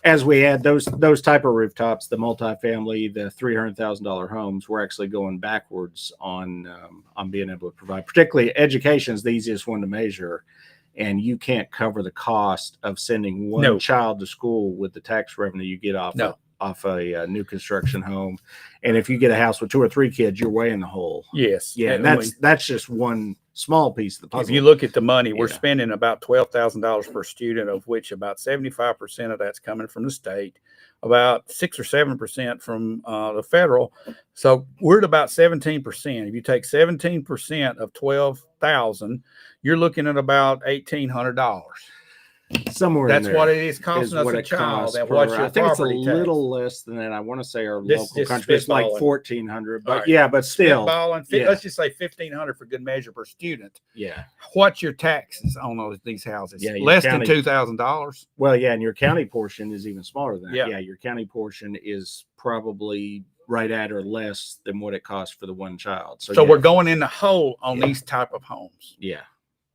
B: as we add those type of rooftops, the multifamily, the $300,000 homes, we're actually going backwards on being able to provide. Particularly, education is the easiest one to measure, and you can't cover the cost of sending one
A: No.
B: child to school with the tax revenue you get off
A: No.
B: off a new construction home. And if you get a house with 2 or 3 kids, you're way in the hole.
A: Yes.
B: Yeah,
A: And
B: that's just one small piece of the
A: if
B: puzzle.
A: you look at the money, we're
B: Yeah.
A: spending about $12,000 per student, of which about 75% of that's coming from the state, about 6 or 7% from the federal. So we're at about 17%. If you take 17% of 12,000, you're looking at about $1,800.
B: Somewhere
A: That's
B: in there
A: what it is
B: is
A: costing us
B: what
A: a
B: it
A: child.
B: costs
A: And
B: per-
A: what's your
B: I think it's a
A: property tax?
B: little less than that. I want to say our
A: This
B: local
A: is
B: country is like
A: spitballing.
B: 1,400, but
A: All right.
B: yeah, but still,
A: Spitballing,
B: yeah.
A: let's just say 1,500 for good measure per student.
B: yeah.
A: What's your taxes on these houses?
B: Yeah, your
A: Less
B: county-
A: than $2,000.
B: Well, yeah, and your county portion is even smaller than that.
A: Yeah.
B: Yeah, your county portion is probably right at or less than what it costs for the one child. So,
A: So
B: yeah,
A: we're going in the hole on
B: Yeah.
A: these type of homes.
B: yeah,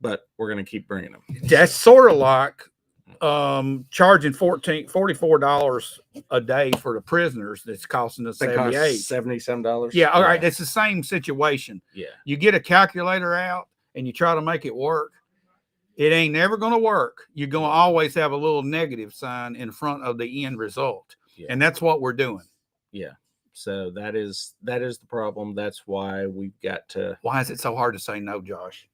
B: but we're going to keep bringing them.
A: That's sort of like charging $44 a day for the prisoners. That's costing us
B: They cost
A: 78.
B: $77.
A: Yeah, all right. That's the same situation.
B: Yeah.
A: You get a calculator out and you try to make it work. It ain't never going to work. You're going to always have a little negative sign in front of the end result.
B: Yeah.
A: And that's what we're doing.
B: Yeah. So that is the problem. That's why we've got to.
A: Why is it so hard to say no, Josh?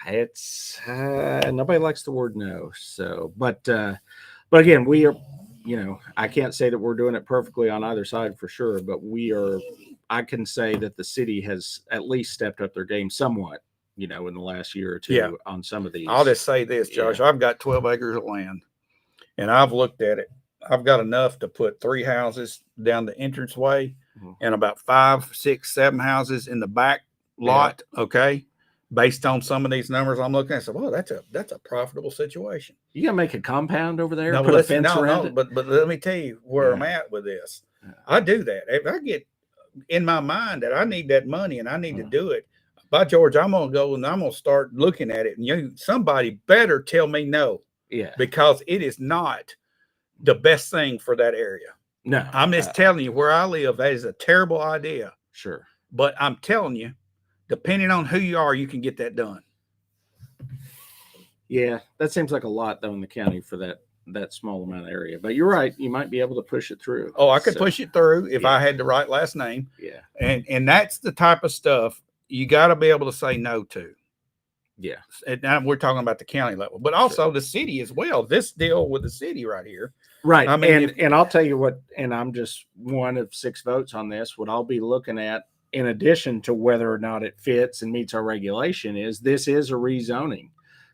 B: It's nobody likes the word no. So, but again, we are. I can't say that we're doing it perfectly on either side for sure, but we are. I can say that the city has at least stepped up their game somewhat. In the last year or two
A: Yeah.
B: on some of these.
A: I'll just say this, Josh. I've got 12 acres of land and I've looked at it. I've got enough to put 3 houses down the entranceway
B: Mhm.
A: and about 5, 6, 7 houses in the back lot. Okay. Based on some of these numbers I'm looking at, so well, that's a profitable situation.
B: You gonna make a compound over there?
A: No,
B: Put a
A: listen,
B: fence around
A: no,
B: it?
A: but let me tell you where I'm
B: Yeah.
A: at with this.
B: Yeah.
A: I do that. If I get in my mind that I need that money and I need to
B: Mhm.
A: do it, by George, I'm gonna go and I'm gonna start looking at it. And somebody better tell me no,
B: Yeah.
A: because it is not the best thing for that area.
B: No.
A: I'm just telling you where I live, that is a terrible idea.
B: Sure.
A: But I'm telling you, depending on who you are, you can get that done.
B: Yeah, that seems like a lot though in the county for that small amount of area. But you're right. You might be able to push it through.
A: Oh, I could
B: So,
A: push it through if
B: yeah.
A: I had the right last name.
B: Yeah.
A: And that's the type of stuff you got to be able to say no to.
B: Yeah.
A: And now we're talking about the county level, but also the city as well. This deal with the city right here.
B: Right.
A: I mean,
B: and I'll tell you what, and I'm just one of 6 votes on this. What I'll be looking at, in addition to whether or not it fits and meets our regulation, is this is a rezoning.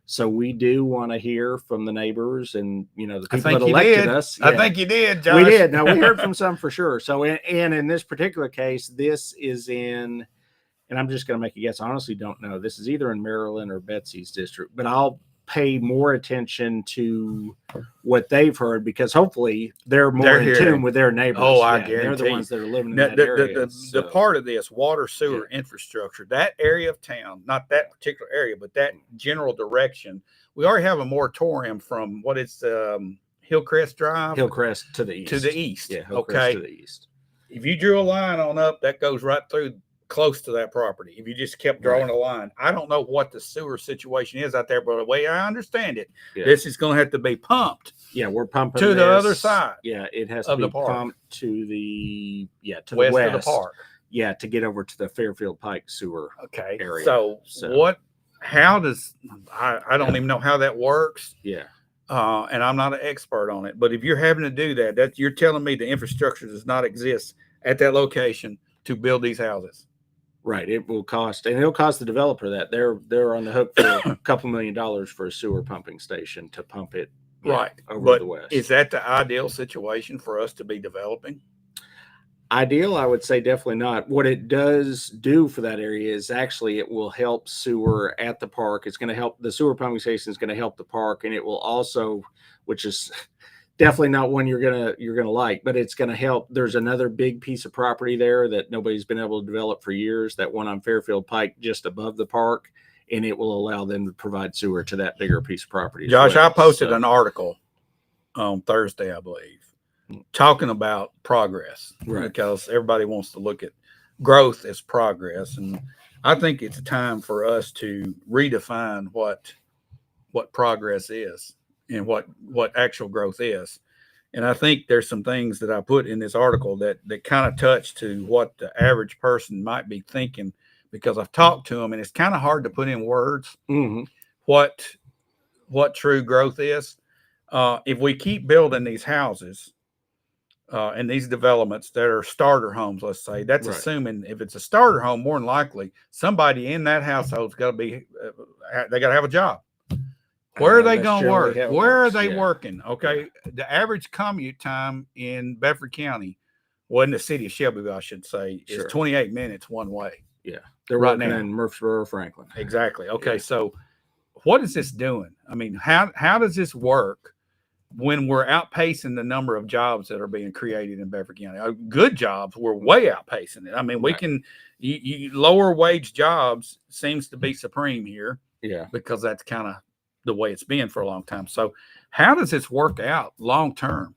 B: So we do want to hear from the neighbors and the
A: I
B: people
A: think
B: that
A: you
B: elected
A: did.
B: us.
A: I
B: Yeah.
A: think you did, Josh.
B: We did. Now we heard from some for sure. So, and in this particular case, this is in, and I'm just going to make a guess. I honestly don't know. This is either in Maryland or Betsy's district, but I'll pay more attention to what they've heard because hopefully they're more
A: They're
B: in
A: hearing.
B: tune with their neighbors.
A: Oh, I
B: They're
A: guarantee
B: the
A: you.
B: ones that are living in
A: Now,
B: that
A: the
B: area.
A: the part of this water sewer infrastructure, that area of town, not that particular area, but that general direction, we already have a moratorium from what it's Hillcrest Drive
B: Hillcrest to the east.
A: to the east.
B: Yeah, Hillcrest
A: Okay.
B: to the east.
A: If you drew a line on up, that goes right through close to that property. If you just kept drawing a line, I don't know what the sewer situation is out there, but the way I understand it,
B: Yeah.
A: this is going to have to be pumped
B: Yeah, we're pumping
A: to the other
B: this.
A: side
B: Yeah, it has
A: of
B: to
A: the
B: be
A: park.
B: pumped to the
A: west,
B: west
A: of the park.
B: Yeah, to get over to the Fairfield Pike sewer.
A: Okay.
B: Area.
A: So how does I don't even know how that works.
B: Yeah.
A: And I'm not an expert on it, but if you're having to do that you're telling me the infrastructure does not exist at that location to build these houses.
B: Right. It will cost, and it'll cost the developer that they're on the hook for a couple $1 million for a sewer pumping station to pump it.
A: Right.
B: Over
A: But
B: the west.
A: is that the ideal situation for us to be developing?
B: Ideal, I would say definitely not. What it does do for that area is actually it will help sewer at the park. It's going to help the sewer pumping station is going to help the park, and it will also, which is definitely not one you're gonna like, but it's going to help. There's another big piece of property there that nobody's been able to develop for years. That one on Fairfield Pike, just above the park, and it will allow them to provide sewer to that bigger piece of property. as
A: Josh,
B: well.
A: I posted
B: So,
A: an article on Thursday, I believe, talking about progress,
B: Right.
A: because everybody wants to look at growth as progress. And I think it's time for us to redefine what progress is and what actual growth is. And I think there's some things that I put in this article that kind of touch to what the average person might be thinking, because I've talked to them and it's kind of hard to put in words
B: mhm.
A: what true growth is. If we keep building these houses and these developments that are starter homes, let's say, that's
B: Right.
A: assuming if it's a starter home, more than likely somebody in that household's got to be, they got to have a job. Where are they
B: That's
A: going to
B: generally
A: work?
B: how it
A: Where are
B: works,
A: they
B: yeah.
A: working? Okay. The average commute time in Bedford County, well, in the city of Shelbyville, I should say,
B: Sure.
A: is 28 minutes one way.
B: They're
A: Right
B: working
A: now.
B: in Murfreesboro, Franklin.
A: Exactly. Okay.
B: Yeah.
A: So what is this doing? I mean, how does this work when we're outpacing the number of jobs that are being created in Bedford County. Good jobs, we're way outpacing it. I mean, we
B: Right.
A: can lower wage jobs seems to be supreme here
B: Yeah.
A: because that's kind of the way it's been for a long time. So how does this work out long term?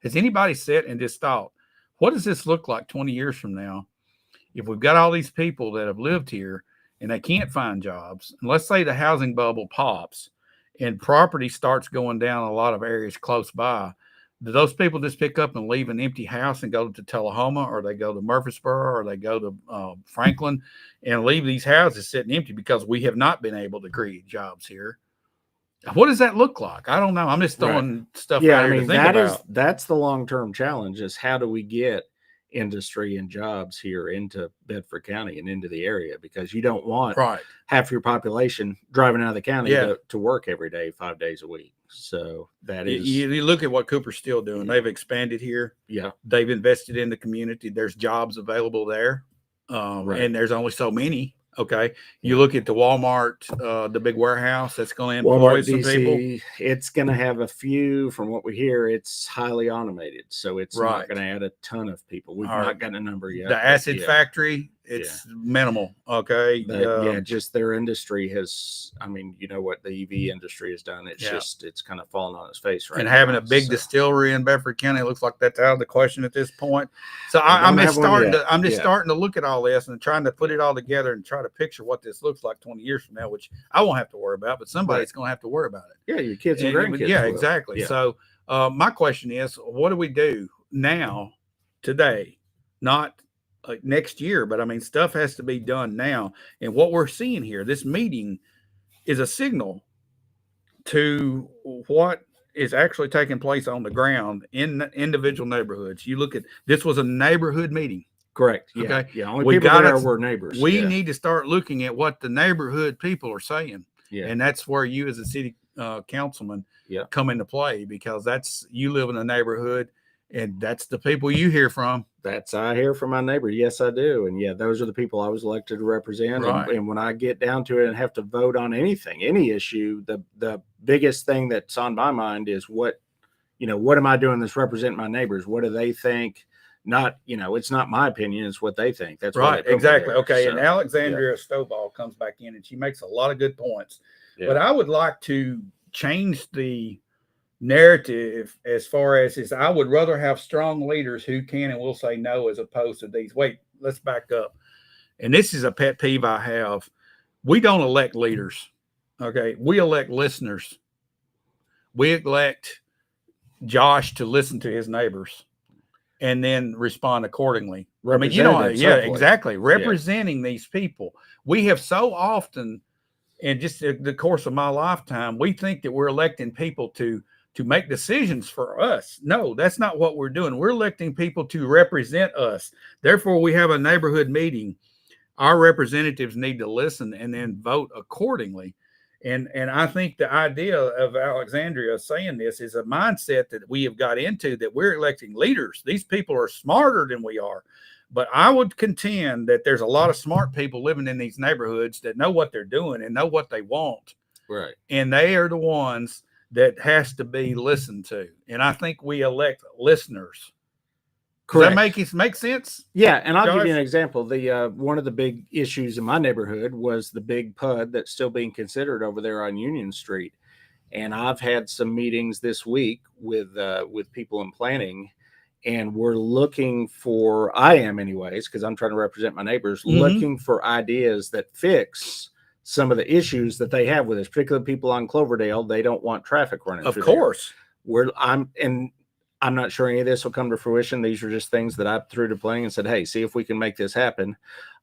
A: Has anybody sat and just thought, what does this look like 20 years from now if we've got all these people that have lived here and they can't find jobs? And let's say the housing bubble pops and property starts going down a lot of areas close by. Do those people just pick up and leave an empty house and go to Tullahoma, or they go to Murfreesboro, or they go to Franklin and leave these houses sitting empty because we have not been able to create jobs here? What does that look like? I don't know. I'm just throwing stuff
B: Yeah,
A: out
B: I
A: here
B: mean,
A: to think
B: that
A: about.
B: that's the long-term challenge, is how do we get industry and jobs here into Bedford County and into the area, because you don't want
A: Right.
B: half your population driving out of the county
A: Yeah.
B: to work every day, 5 days a week. So that
A: You,
B: is,
A: you look at what Cooper's still doing. They've expanded here.
B: yeah,
A: They've invested in the community. There's jobs available there.
B: Right.
A: And there's only so many. Okay. You look at the Walmart, the big warehouse that's going to employ
B: Walmart
A: some people.
B: DC, it's going to have a few. From what we hear, it's highly automated, so it's
A: Right.
B: not going to add a ton of people. We've
A: All right.
B: not gotten a number yet.
A: The
B: but
A: acid
B: yeah.
A: factory, it's minimal. Okay.
B: But yeah, just their industry has, I mean, you know what the EV industry has done. It's
A: Yeah.
B: just, it's kind of fallen on its face right
A: and
B: now.
A: having a big
B: So,
A: distillery in Bedford County, it looks like that's out of the question at this point. So
B: We
A: I'm
B: don't
A: just
B: have one
A: starting
B: yet.
A: to, I'm just
B: Yeah.
A: starting to look at all this and trying to put it all together and try to picture what this looks like 20 years from now, which I won't have to worry about, but somebody's going to have to worry about it.
B: yeah, your kids and
A: And-
B: grandkids.
A: yeah,
B: will.
A: exactly.
B: Yeah.
A: So my question is, what do we do now, today, not like next year, but I mean, stuff has to be done now. And what we're seeing here, this meeting is a signal to what is actually taking place on the ground in individual neighborhoods. You look at, this was a neighborhood meeting.
B: Correct. Yeah.
A: Okay.
B: Yeah. Only
A: We
B: people
A: gotta-
B: there were neighbors.
A: We
B: yeah.
A: need to start looking at what the neighborhood people are saying.
B: Yeah.
A: And that's where you as a city councilman
B: Yeah.
A: come into play, because that's, you live in a neighborhood and that's the people you hear from.
B: That's, I hear from my neighbor. Yes, I do. And yeah, those are the people I was elected to represent.
A: Right.
B: And when I get down to it and have to vote on anything, any issue, the biggest thing that's on my mind is what am I doing that's representing my neighbors? What do they think? Not, it's not my opinion, it's what they think. That's why
A: Right.
B: they put me
A: Exactly.
B: there.
A: Okay.
B: So,
A: And Alexandria Stovall comes back in and she makes a lot of good points.
B: Yeah.
A: But I would like to change the narrative as far as is, I would rather have strong leaders who can and will say no, as opposed to these. Wait, let's back up. And this is a pet peeve I have. We don't elect leaders. Okay. We elect listeners. We elect Josh to listen to his neighbors and then respond accordingly. I mean, yeah,
B: Representatives,
A: exactly. Representing these people. We have so often, in just the course of my lifetime, we think that we're electing people to make decisions for us. No, that's not what we're doing. We're electing people to represent us. Therefore, we have a neighborhood meeting. Our representatives need to listen and then vote accordingly. And I think the idea of Alexandria saying this is a mindset that we have got into, that we're electing leaders. These people are smarter than we are. But I would contend that there's a lot of smart people living in these neighborhoods that know what they're doing and know what they want.
B: Right.
A: And they are the ones that has to be listened to. And I think we elect listeners. Does that make sense?
B: Yeah, and I'll give
A: Josh?
B: you an example. The one of the big issues in my neighborhood was the big PUD that's still being considered over there on Union Street. And I've had some meetings this week with people in planning, and we're looking for, I am anyways, because I'm trying to represent my neighbors,
A: Mhm.
B: looking for ideas that fix some of the issues that they have with this. Particularly people on Cloverdale, they don't want traffic running.
A: Of
B: through there.
A: course.
B: I'm not sure any of this will come to fruition. These are just things that I threw to planning and said, hey, see if we can make this happen.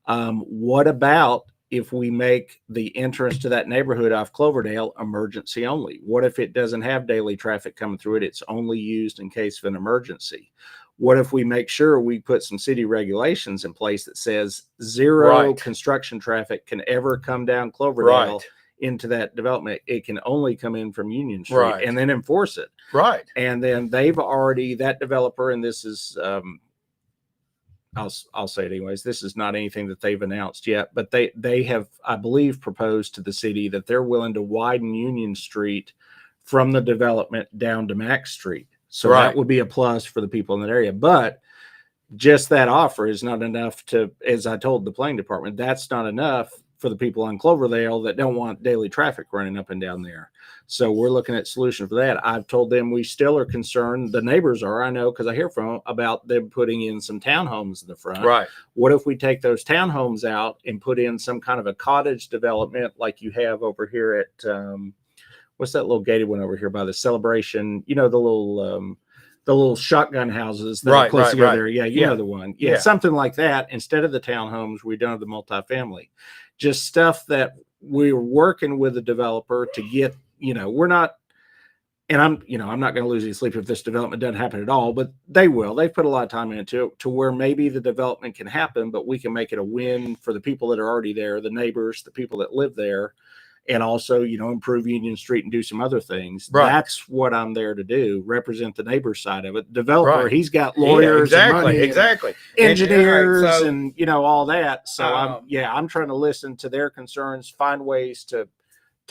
B: What about if we make the entrance to that neighborhood off Cloverdale emergency only? What if it doesn't have daily traffic coming through it? It's only used in case of an emergency. What if we make sure we put some city regulations in place that says zero
A: Right.
B: construction traffic can ever come down Cloverdale
A: Right.
B: into that development? It can only come in from Union Street,
A: Right.
B: and then enforce it.
A: Right.
B: And then they've already, that developer, and this is, I'll say it anyways, this is not anything that they've announced yet, but they have, I believe, proposed to the city that they're willing to widen Union Street from the development down to Max Street. So
A: Right.
B: that would be a plus for the people in that area. But just that offer is not enough to, as I told the planning department, that's not enough for the people on Cloverdale that don't want daily traffic running up and down there. So we're looking at solution for that. I've told them we still are concerned. The neighbors are, I know, because I hear from them about them putting in some townhomes in the front.
A: Right.
B: What if we take those townhomes out and put in some kind of a cottage development like you have over here at, what's that little gated one over here by the Celebration? You know, the little shotgun houses that are
A: Right,
B: close
A: right,
B: together.
A: right.
B: Yeah, you
A: Yeah.
B: know the one. Yeah,
A: Yeah.
B: something like that. Instead of the townhomes, we done the multifamily. Just stuff that we're working with the developer to get, we're not, and I'm not going to lose any sleep if this development doesn't happen at all, but they will. They've put a lot of time into it to where maybe the development can happen, but we can make it a win for the people that are already there, the neighbors, the people that live there, and also, improve Union Street and do some other things.
A: Right.
B: That's what I'm there to do, represent the neighbor side of it. Developer,
A: Right.
B: he's got
A: Yeah,
B: lawyers, and
A: exactly.
B: money and
A: Exactly.
B: engineers,
A: all right, so,
B: and all that. So
A: Um,
B: I'm trying to listen to their concerns, find ways to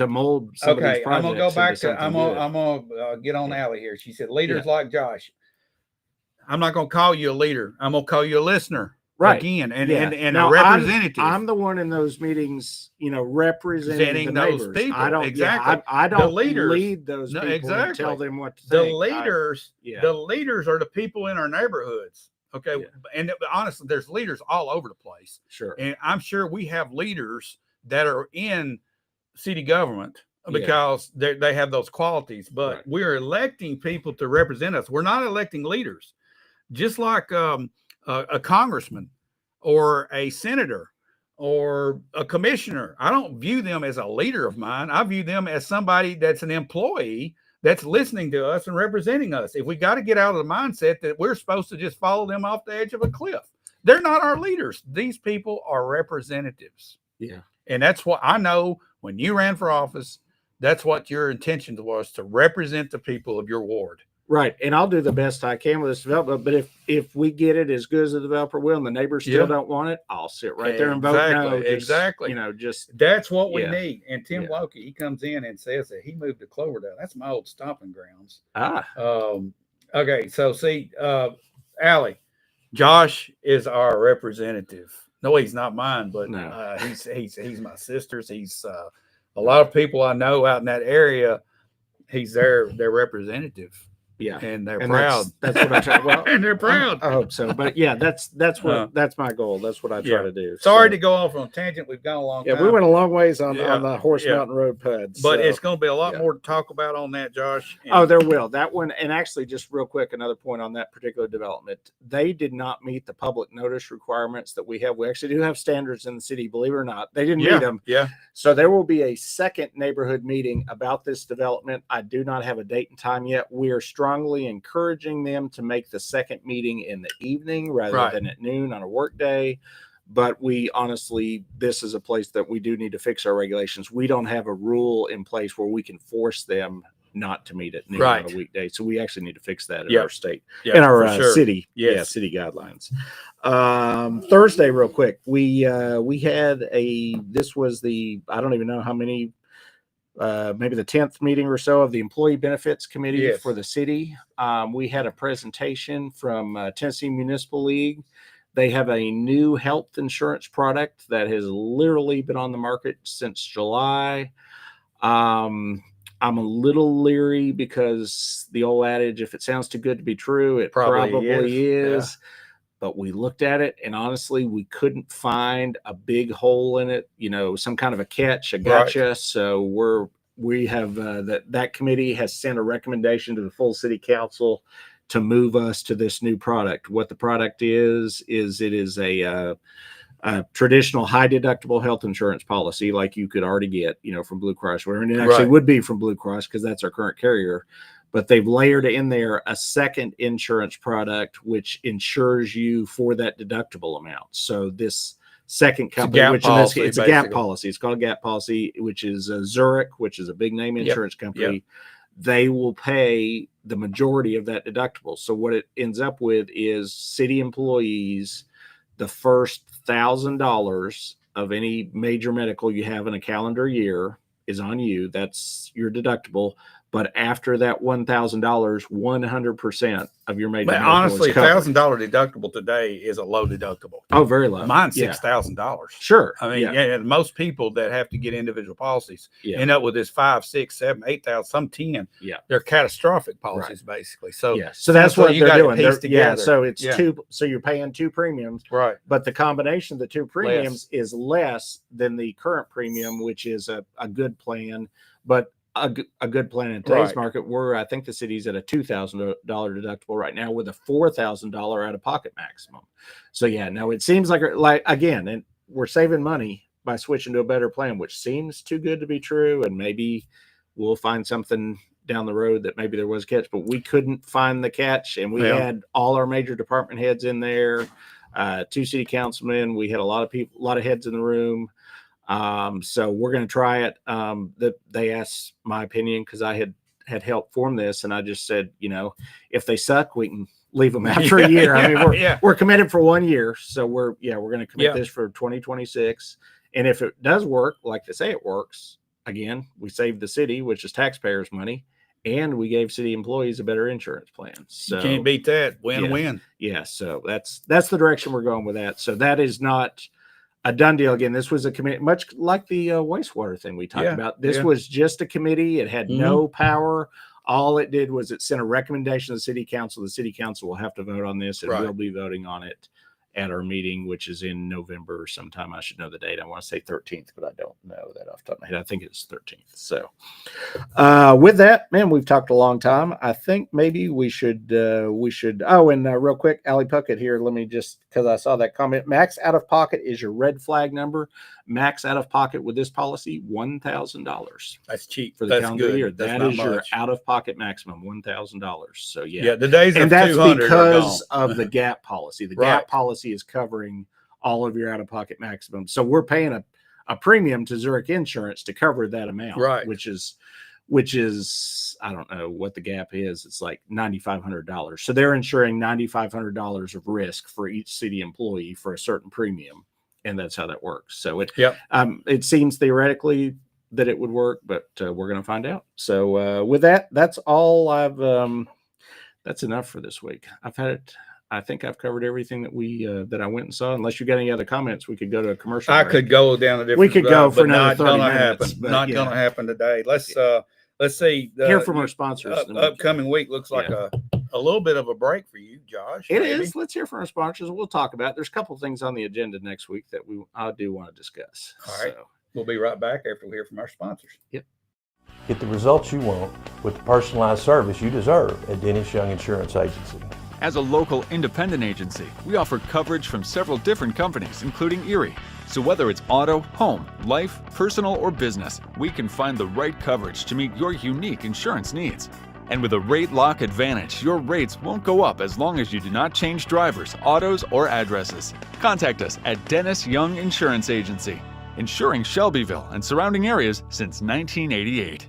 B: mold some of these
A: okay, I'm
B: projects.
A: gonna go back
B: into
A: to
B: something
A: I'm
B: good.
A: gonna get on Allie here. She said leaders like Josh. I'm not gonna call you a leader. I'm gonna call you a listener.
B: Right.
A: Again, and
B: Yeah.
A: and
B: Now,
A: a representative.
B: I'm the one in those meetings, representing the
A: Those
B: neighbors.
A: people.
B: I don't
A: Exactly.
B: I don't
A: leaders-
B: lead those
A: No,
B: people and tell
A: exactly.
B: them what to
A: the
B: think.
A: leaders,
B: Yeah.
A: the leaders are the people in our neighborhoods. Okay.
B: Yeah.
A: And honestly, there's leaders all over the place.
B: Sure.
A: And I'm sure we have leaders that are in city government
B: Yeah.
A: because they have those qualities, but
B: Right.
A: we're electing people to represent us. We're not electing leaders. Just like a congressman or a senator or a commissioner. I don't view them as a leader of mine. I view them as somebody that's an employee that's listening to us and representing us. If we got to get out of the mindset that we're supposed to just follow them off the edge of a cliff, they're not our leaders. These people are representatives.
B: Yeah.
A: And that's what I know when you ran for office, that's what your intention was, to represent the people of your ward.
B: Right. And I'll do the best I can with this development. But if we get it as good as the developer will and the neighbors still
A: Yeah.
B: don't want it, I'll sit right there and vote no.
A: Exactly, exactly.
B: Just
A: That's what we
B: Yeah.
A: need. And Tim
B: Yeah.
A: Loki, he comes in and says that he moved to Cloverdale. That's my old stomping grounds.
B: ah,
A: Okay, so see, Allie, Josh is our representative. No, he's not mine, but
B: No.
A: he's my sister's. He's a lot of people I know out in that area. He's their representative,
B: yeah.
A: and they're
B: And
A: proud.
B: That's what I try. Well,
A: and they're proud.
B: I hope so. But yeah, that's that's my goal. That's what I try
A: Yeah.
B: to do.
A: Sorry
B: So,
A: to go off on a tangent. We've gone a long
B: yeah,
A: time.
B: we went a long ways on
A: Yeah.
B: the Horse
A: Yeah.
B: Mountain Road PUD.
A: but
B: so.
A: it's going to be a lot
B: yeah.
A: more to talk about on that, Josh.
B: Oh,
A: And-
B: there will. That one, and actually, just real quick, another point on that particular development. They did not meet the public notice requirements that we have. We actually do have standards in the city, believe it or not. They didn't meet
A: yeah,
B: them.
A: yeah.
B: So there will be a second neighborhood meeting about this development. I do not have a date and time yet. We are strongly encouraging them to make the second meeting in the evening rather
A: Right.
B: than at noon on a work day. But we honestly, this is a place that we do need to fix our regulations. We don't have a rule in place where we can force them not to meet at noon on
A: Right.
B: a weekday. So we actually need to fix that in
A: Yep.
B: our state,
A: Yeah,
B: in our
A: for sure.
B: city,
A: Yes.
B: city guidelines. Thursday, real quick, we had this was the, I don't even know how many, maybe the 10th meeting or so of the Employee Benefits Committee
A: Yes.
B: for the city. We had a presentation from Tennessee Municipal League. They have a new health insurance product that has literally been on the market since July. I'm a little leery because the old adage, if it sounds too good to be true, it
A: Probably
B: probably
A: is.
B: is. But we looked at it and honestly, we couldn't find a big hole in it, some kind of a catch, a gotcha. So we have that committee has sent a recommendation to the full city council to move us to this new product. What the product is it is a traditional high deductible health insurance policy like you could already get, from Blue Cross, and it actually
A: Right.
B: would be from Blue Cross because that's our current carrier. But they've layered in there a second insurance product which insures you for that deductible amount. So this second company,
A: gap
B: which in this
A: policy,
B: case, it's a gap
A: basically.
B: policy. It's called a gap policy, which is Zurich, which is a big name insurance company. They will pay the majority of that deductible. So what it ends up with is city employees, the first $1,000 of any major medical you have in a calendar year is on you. That's your deductible. But after that $1,000, 100% of your major
A: But
B: medical is
A: honestly,
B: covered.
A: $1,000 deductible today is a low deductible.
B: Oh, very low.
A: Mine's
B: Yeah.
A: $6,000.
B: Sure.
A: I mean, yeah, most people that have to get individual policies
B: Yeah.
A: end up with this 5, 6, 7, 8,000, some 10.
B: Yeah.
A: They're catastrophic policies, basically. So,
B: Yeah. So that's what
A: you
B: they're
A: got to
B: doing.
A: piece
B: Yeah.
A: together.
B: So it's
A: Yeah.
B: two. So you're paying two premiums,
A: Right.
B: but the combination of the two premiums is less than the current premium, which is a good plan, but a good plan in today's
A: Right.
B: market. I think the city's at a $2,000 deductible right now with a $4,000 out of pocket maximum. So yeah, no, it seems like again, and we're saving money by switching to a better plan, which seems too good to be true. And maybe we'll find something down the road that maybe there was a catch, but we couldn't find the catch. And we
A: Yeah.
B: had all our major department heads in there, 2 city councilmen. We had a lot of people, a lot of heads in the room. So we're going to try it. They asked my opinion because I had helped form this, and I just said, if they suck, we can leave them after a year. I mean, we're committed for 1 year, so we're going to commit this for 2026. And if it does work, like they say it works, again, we saved the city, which is taxpayers' money, and we gave city employees a better insurance plan. So
A: You can't beat that. Win-win.
B: yeah, so that's the direction we're going with that. So that is not a done deal. Again, this was a committee, much like the wastewater thing we talked
A: Yeah,
B: about. This
A: yeah.
B: was just a committee. It had no power. All it did was it sent a recommendation to the city council. The city council will have to vote on this, and
A: Right.
B: we'll be voting on it at our meeting, which is in November sometime. I should know the date. I want to say 13th, but I don't know that off the top of my head. I think it's 13th. So with that, man, we've talked a long time. I think maybe we should, and real quick, Ali Puckett here. Let me just, because I saw that comment, max out of pocket is your red flag number. Max out of pocket with this policy, $1,000
A: That's cheap.
B: for the
A: That's
B: calendar
A: good.
B: year.
A: That's
B: That
A: not
B: is your
A: much.
B: out of pocket maximum, $1,000. So
A: Yeah, the days
B: and
A: of
B: that's
A: 200
B: because
A: are gone.
B: of the gap policy. The
A: Right.
B: gap policy is covering all of your out-of-pocket maximum. So we're paying a premium to Zurich Insurance to cover that amount,
A: Right.
B: which is I don't know what the gap is. It's like $9,500. So they're insuring $9,500 of risk for each city employee for a certain premium, and that's how that works. So it seems theoretically that it would work, but we're going to find out. So with that, that's all that's enough for this week. I think I've covered everything that I went and saw. Unless you got any other comments, we could go to a commercial.
A: I
B: break.
A: could go down a different.
B: We could go
A: route,
B: for
A: but
B: another
A: not
B: 30
A: gonna
B: minutes,
A: happen.
B: but
A: Not
B: yeah.
A: gonna happen today. Let's see.
B: Hear from our sponsors.
A: Upcoming week looks like a little bit of a break for you, Josh.
B: It
A: maybe.
B: is. Let's hear from our sponsors. We'll talk about it. There's a couple of things on the agenda next week that I do want to discuss.
A: All right.
B: So,
A: We'll be right back after we hear from our sponsors.
D: Get the results you want with the personalized service you deserve at Dennis Young Insurance Agency.
E: As a local independent agency, we offer coverage from several different companies, including Erie. So whether it's auto, home, life, personal, or business, we can find the right coverage to meet your unique insurance needs. And with a rate lock advantage, your rates won't go up as long as you do not change drivers, autos, or addresses. Contact us at Dennis Young Insurance Agency, insuring Shelbyville and surrounding areas since 1988.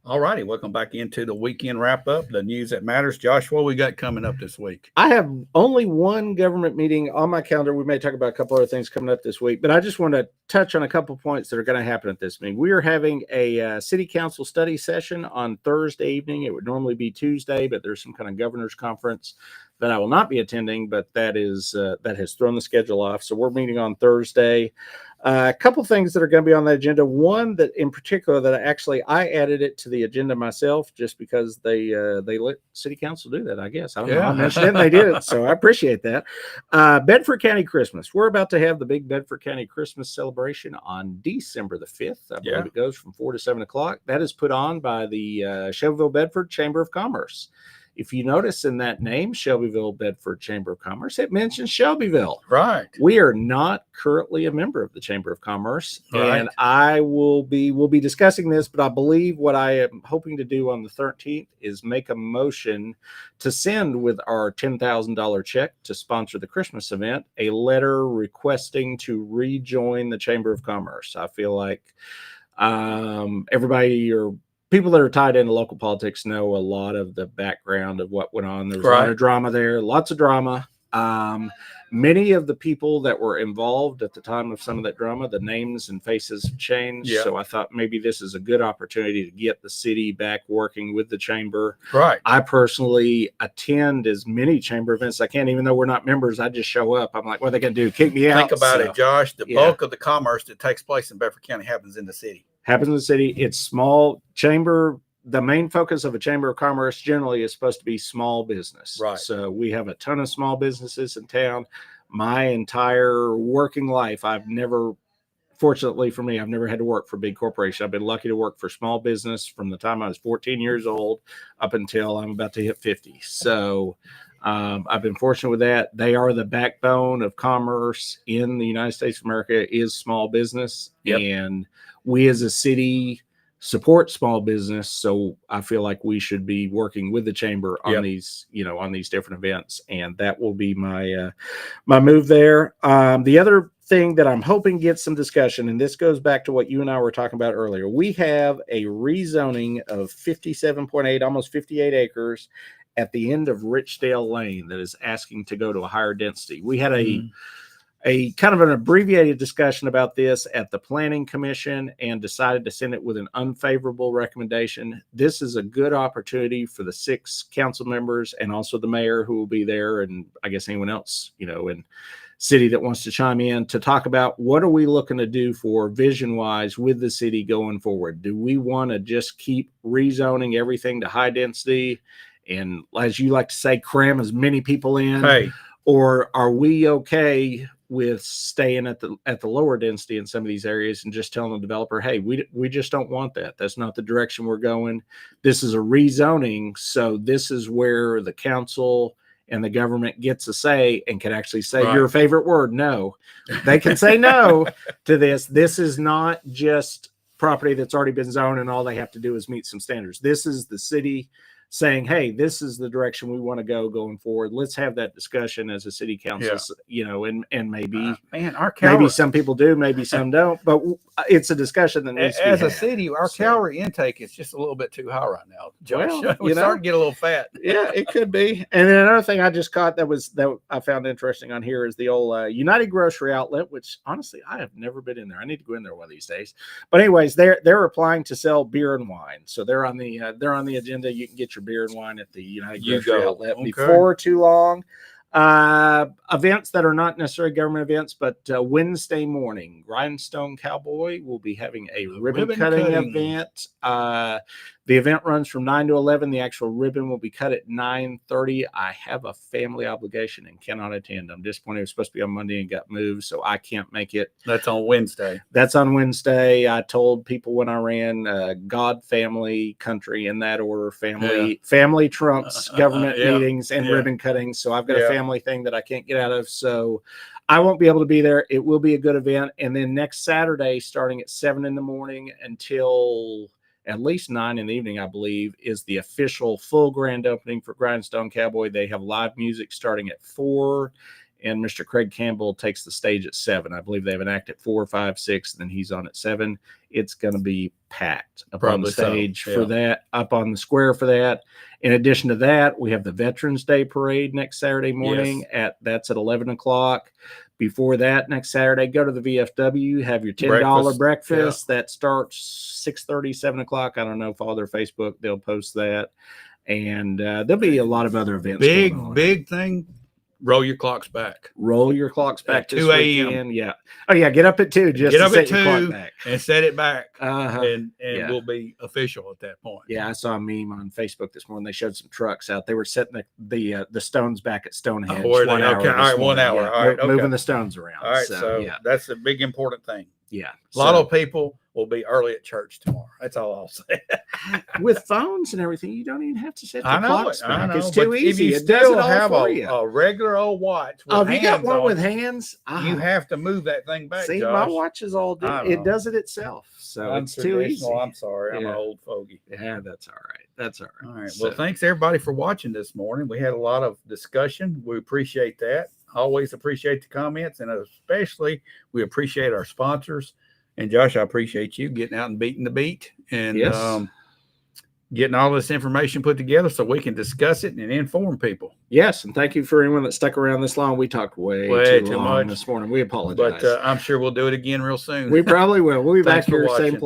A: All righty, welcome back into the weekend wrap up, the news that matters. Josh, what we got coming up this week?
B: I have only one government meeting on my calendar. We may talk about a couple other things coming up this week, but I just want to touch on a couple points that are going to happen at this meeting. We are having a city council study session on Thursday evening. It would normally be Tuesday, but there's some kind of governor's conference that I will not be attending, but that has thrown the schedule off. So we're meeting on Thursday. A couple things that are going to be on the agenda. One that in particular that I added it to the agenda myself just because they let city council do that, I guess. I don't know. I mentioned it and they did it. So I appreciate that. Bedford County Christmas. We're about to have the big Bedford County Christmas celebration on December the 5th. I believe it goes from 4 to 7 o'clock. That is put on by the Shelbyville Bedford Chamber of Commerce. if you notice in that name, Shelbyville Bedford Chamber of Commerce, it mentions Shelbyville.
A: Right.
B: We are not currently a member of the Chamber of Commerce,
A: Right.
B: and I will be discussing this, but I believe what I am hoping to do on the 13th is make a motion to send with our $10,000 check to sponsor the Christmas event a letter requesting to rejoin the Chamber of Commerce. I feel like everybody or people that are tied into local politics know a lot of the background of what went on. There was a lot
A: Right.
B: of drama there, lots of drama. Many of the people that were involved at the time of some of that drama, the names and faces have changed.
A: Yeah.
B: So I thought maybe this is a good opportunity to get the city back working with the chamber.
A: Right.
B: I personally attend as many chamber events as I can, even though we're not members. I just show up. I'm like, what are they going to do? Kick me out?
A: Think about
B: So,
A: it, Josh. The
B: yeah.
A: bulk of the commerce that takes place in Bedford County happens in the city.
B: Happens in the city. It's small chamber. The main focus of a chamber of commerce generally is supposed to be small business.
A: Right.
B: So we have a ton of small businesses in town. My entire working life, fortunately for me, I've never had to work for a big corporation. I've been lucky to work for small business from the time I was 14 years old up until I'm about to hit 50. So I've been fortunate with that. They are the backbone of commerce in the United States of America is small business.
A: Yep.
B: And we as a city support small business. So I feel like we should be working with the chamber on
A: Yep.
B: these, on these different events. And that will be my, my move there. The other thing that I'm hoping gets some discussion, and this goes back to what you and I were talking about earlier. We have a rezoning of 57.8, almost 58 acres at the end of Richdale Lane that is asking to go to a higher density. We had a kind of an abbreviated discussion about this at the Planning Commission and decided to send it with an unfavorable recommendation. This is a good opportunity for the 6 council members and also the mayor who will be there, and I guess anyone else, in city that wants to chime in to talk about what are we looking to do for vision wise with the city going forward. Do we want to just keep rezoning everything to high density and, as you like to say, cram as many people in?
A: Hey,
B: Or are we okay with staying at the lower density in some of these areas and just telling the developer, hey, we just don't want that. That's not the direction we're going. This is a rezoning. So this is where the council and the government gets a say and can actually say
A: Right.
B: your favorite word, no. They can say no to this. This is not just property that's already been zoned and all they have to do is meet some standards. This is the city saying, hey, this is the direction we want to go going forward. Let's have that discussion as a city council, and maybe
A: man, our calorie,
B: maybe some people do, maybe some don't, but it's a discussion that needs to be
A: as a
B: had.
A: city, our
B: So-
A: calorie intake is just a little bit too high right now, Josh.
B: Well,
A: We're starting to get a little fat.
B: Yeah, it could be. And then another thing I just caught that I found interesting on here is the old United Grocery Outlet, which honestly I have never been in there. I need to go in there one of these days. But anyways, they're applying to sell beer and wine, so they're on the agenda. You can get your beer and wine at the United
A: You
B: Grocery
A: go.
B: Outlet
A: Okay.
B: before too long. Events that are not necessarily government events, but Wednesday morning, Grindstone Cowboy will be having a ribbon cutting event. The event runs from 9 to 11. The actual ribbon will be cut at 9:30. I have a family obligation and cannot attend. I'm disappointed. It was supposed to be on Monday and got moved, so I can't make it.
A: That's on Wednesday.
B: That's on Wednesday. I told people when I ran God, family, country in that order. Family trumps government
A: Yeah.
B: meetings and
A: Yeah.
B: ribbon cuttings. So I've got
A: Yeah.
B: a family thing that I can't get out of. So I won't be able to be there. It will be a good event. And then next Saturday, starting at 7 in the morning until at least 9 in the evening, I believe, is the official full grand opening for Grindstone Cowboy. They have live music starting at 4. And Mr. Craig Campbell takes the stage at 7. I believe they have an act at 4, 5, 6, and then he's on at 7. It's going to be packed up on
A: Probably
B: the
A: so,
B: stage
A: yeah.
B: for that, up on the square for that. In addition to that, we have the Veterans Day Parade next Saturday morning that's at 11 o'clock. Before that, next Saturday, go to the VFW, have your $10 breakfast. That starts 6:30, 7 o'clock. I don't know if all their Facebook, they'll post that. And there'll be a lot of other events. going on.
A: Big thing. Roll your clocks back
B: Roll your clocks back
A: At
B: this
A: 2 a.m.
B: weekend. Yeah. Oh yeah. Get up at 2 just
A: Get
B: to
A: up
B: set
A: at
B: your clock
A: 2
B: back.
A: and set it back,
B: Uh-huh.
A: and
B: Yeah.
A: we'll be official at that point.
B: Yeah, I saw a meme on Facebook this morning. They showed some trucks out. They were setting the stones back at Stonehenge.
A: Oh, were they?
B: 1 hour.
A: Okay. All right,
B: this
A: 1
B: morning.
A: hour.
B: Yeah,
A: All right,
B: moving
A: okay.
B: the stones around.
A: All right,
B: So,
A: so
B: yeah.
A: that's a big important thing.
B: Yeah.
A: A lot of people will be early at church tomorrow. That's all I'll say.
B: with phones and everything, you don't even have to set the
A: I know
B: clocks
A: it. I
B: back.
A: know.
B: It's too
A: but
B: easy.
A: If you
B: It does
A: still
B: it all
A: have
B: for you.
A: a regular old watch, with
B: Oh, if you got
A: hands
B: one
A: on
B: with
A: it,
B: hands,
A: you have to move that thing back.
B: see,
A: Josh.
B: my watch is all
A: I
B: it
A: know.
B: does it itself. So
A: I'm
B: it's too easy.
A: traditional. I'm sorry. I'm
B: Yeah.
A: an old fogey.
B: Yeah, that's all right. That's all right.
A: All right.
B: So,
A: Well, thanks everybody for watching this morning. We had a lot of discussion. We appreciate that. Always appreciate the comments, and especially we appreciate our sponsors. And Josh, I appreciate you getting out and beating the beat and
B: yes.
A: getting all this information put together so we can discuss it and inform people.
B: Yes, and thank you for anyone that stuck around this long. We talked way too long
A: much
B: this morning. We apologize.
A: But I'm sure we'll do it again real soon.
B: we probably will. We'll be back
A: Thanks for
B: here, same
A: watching.
B: place.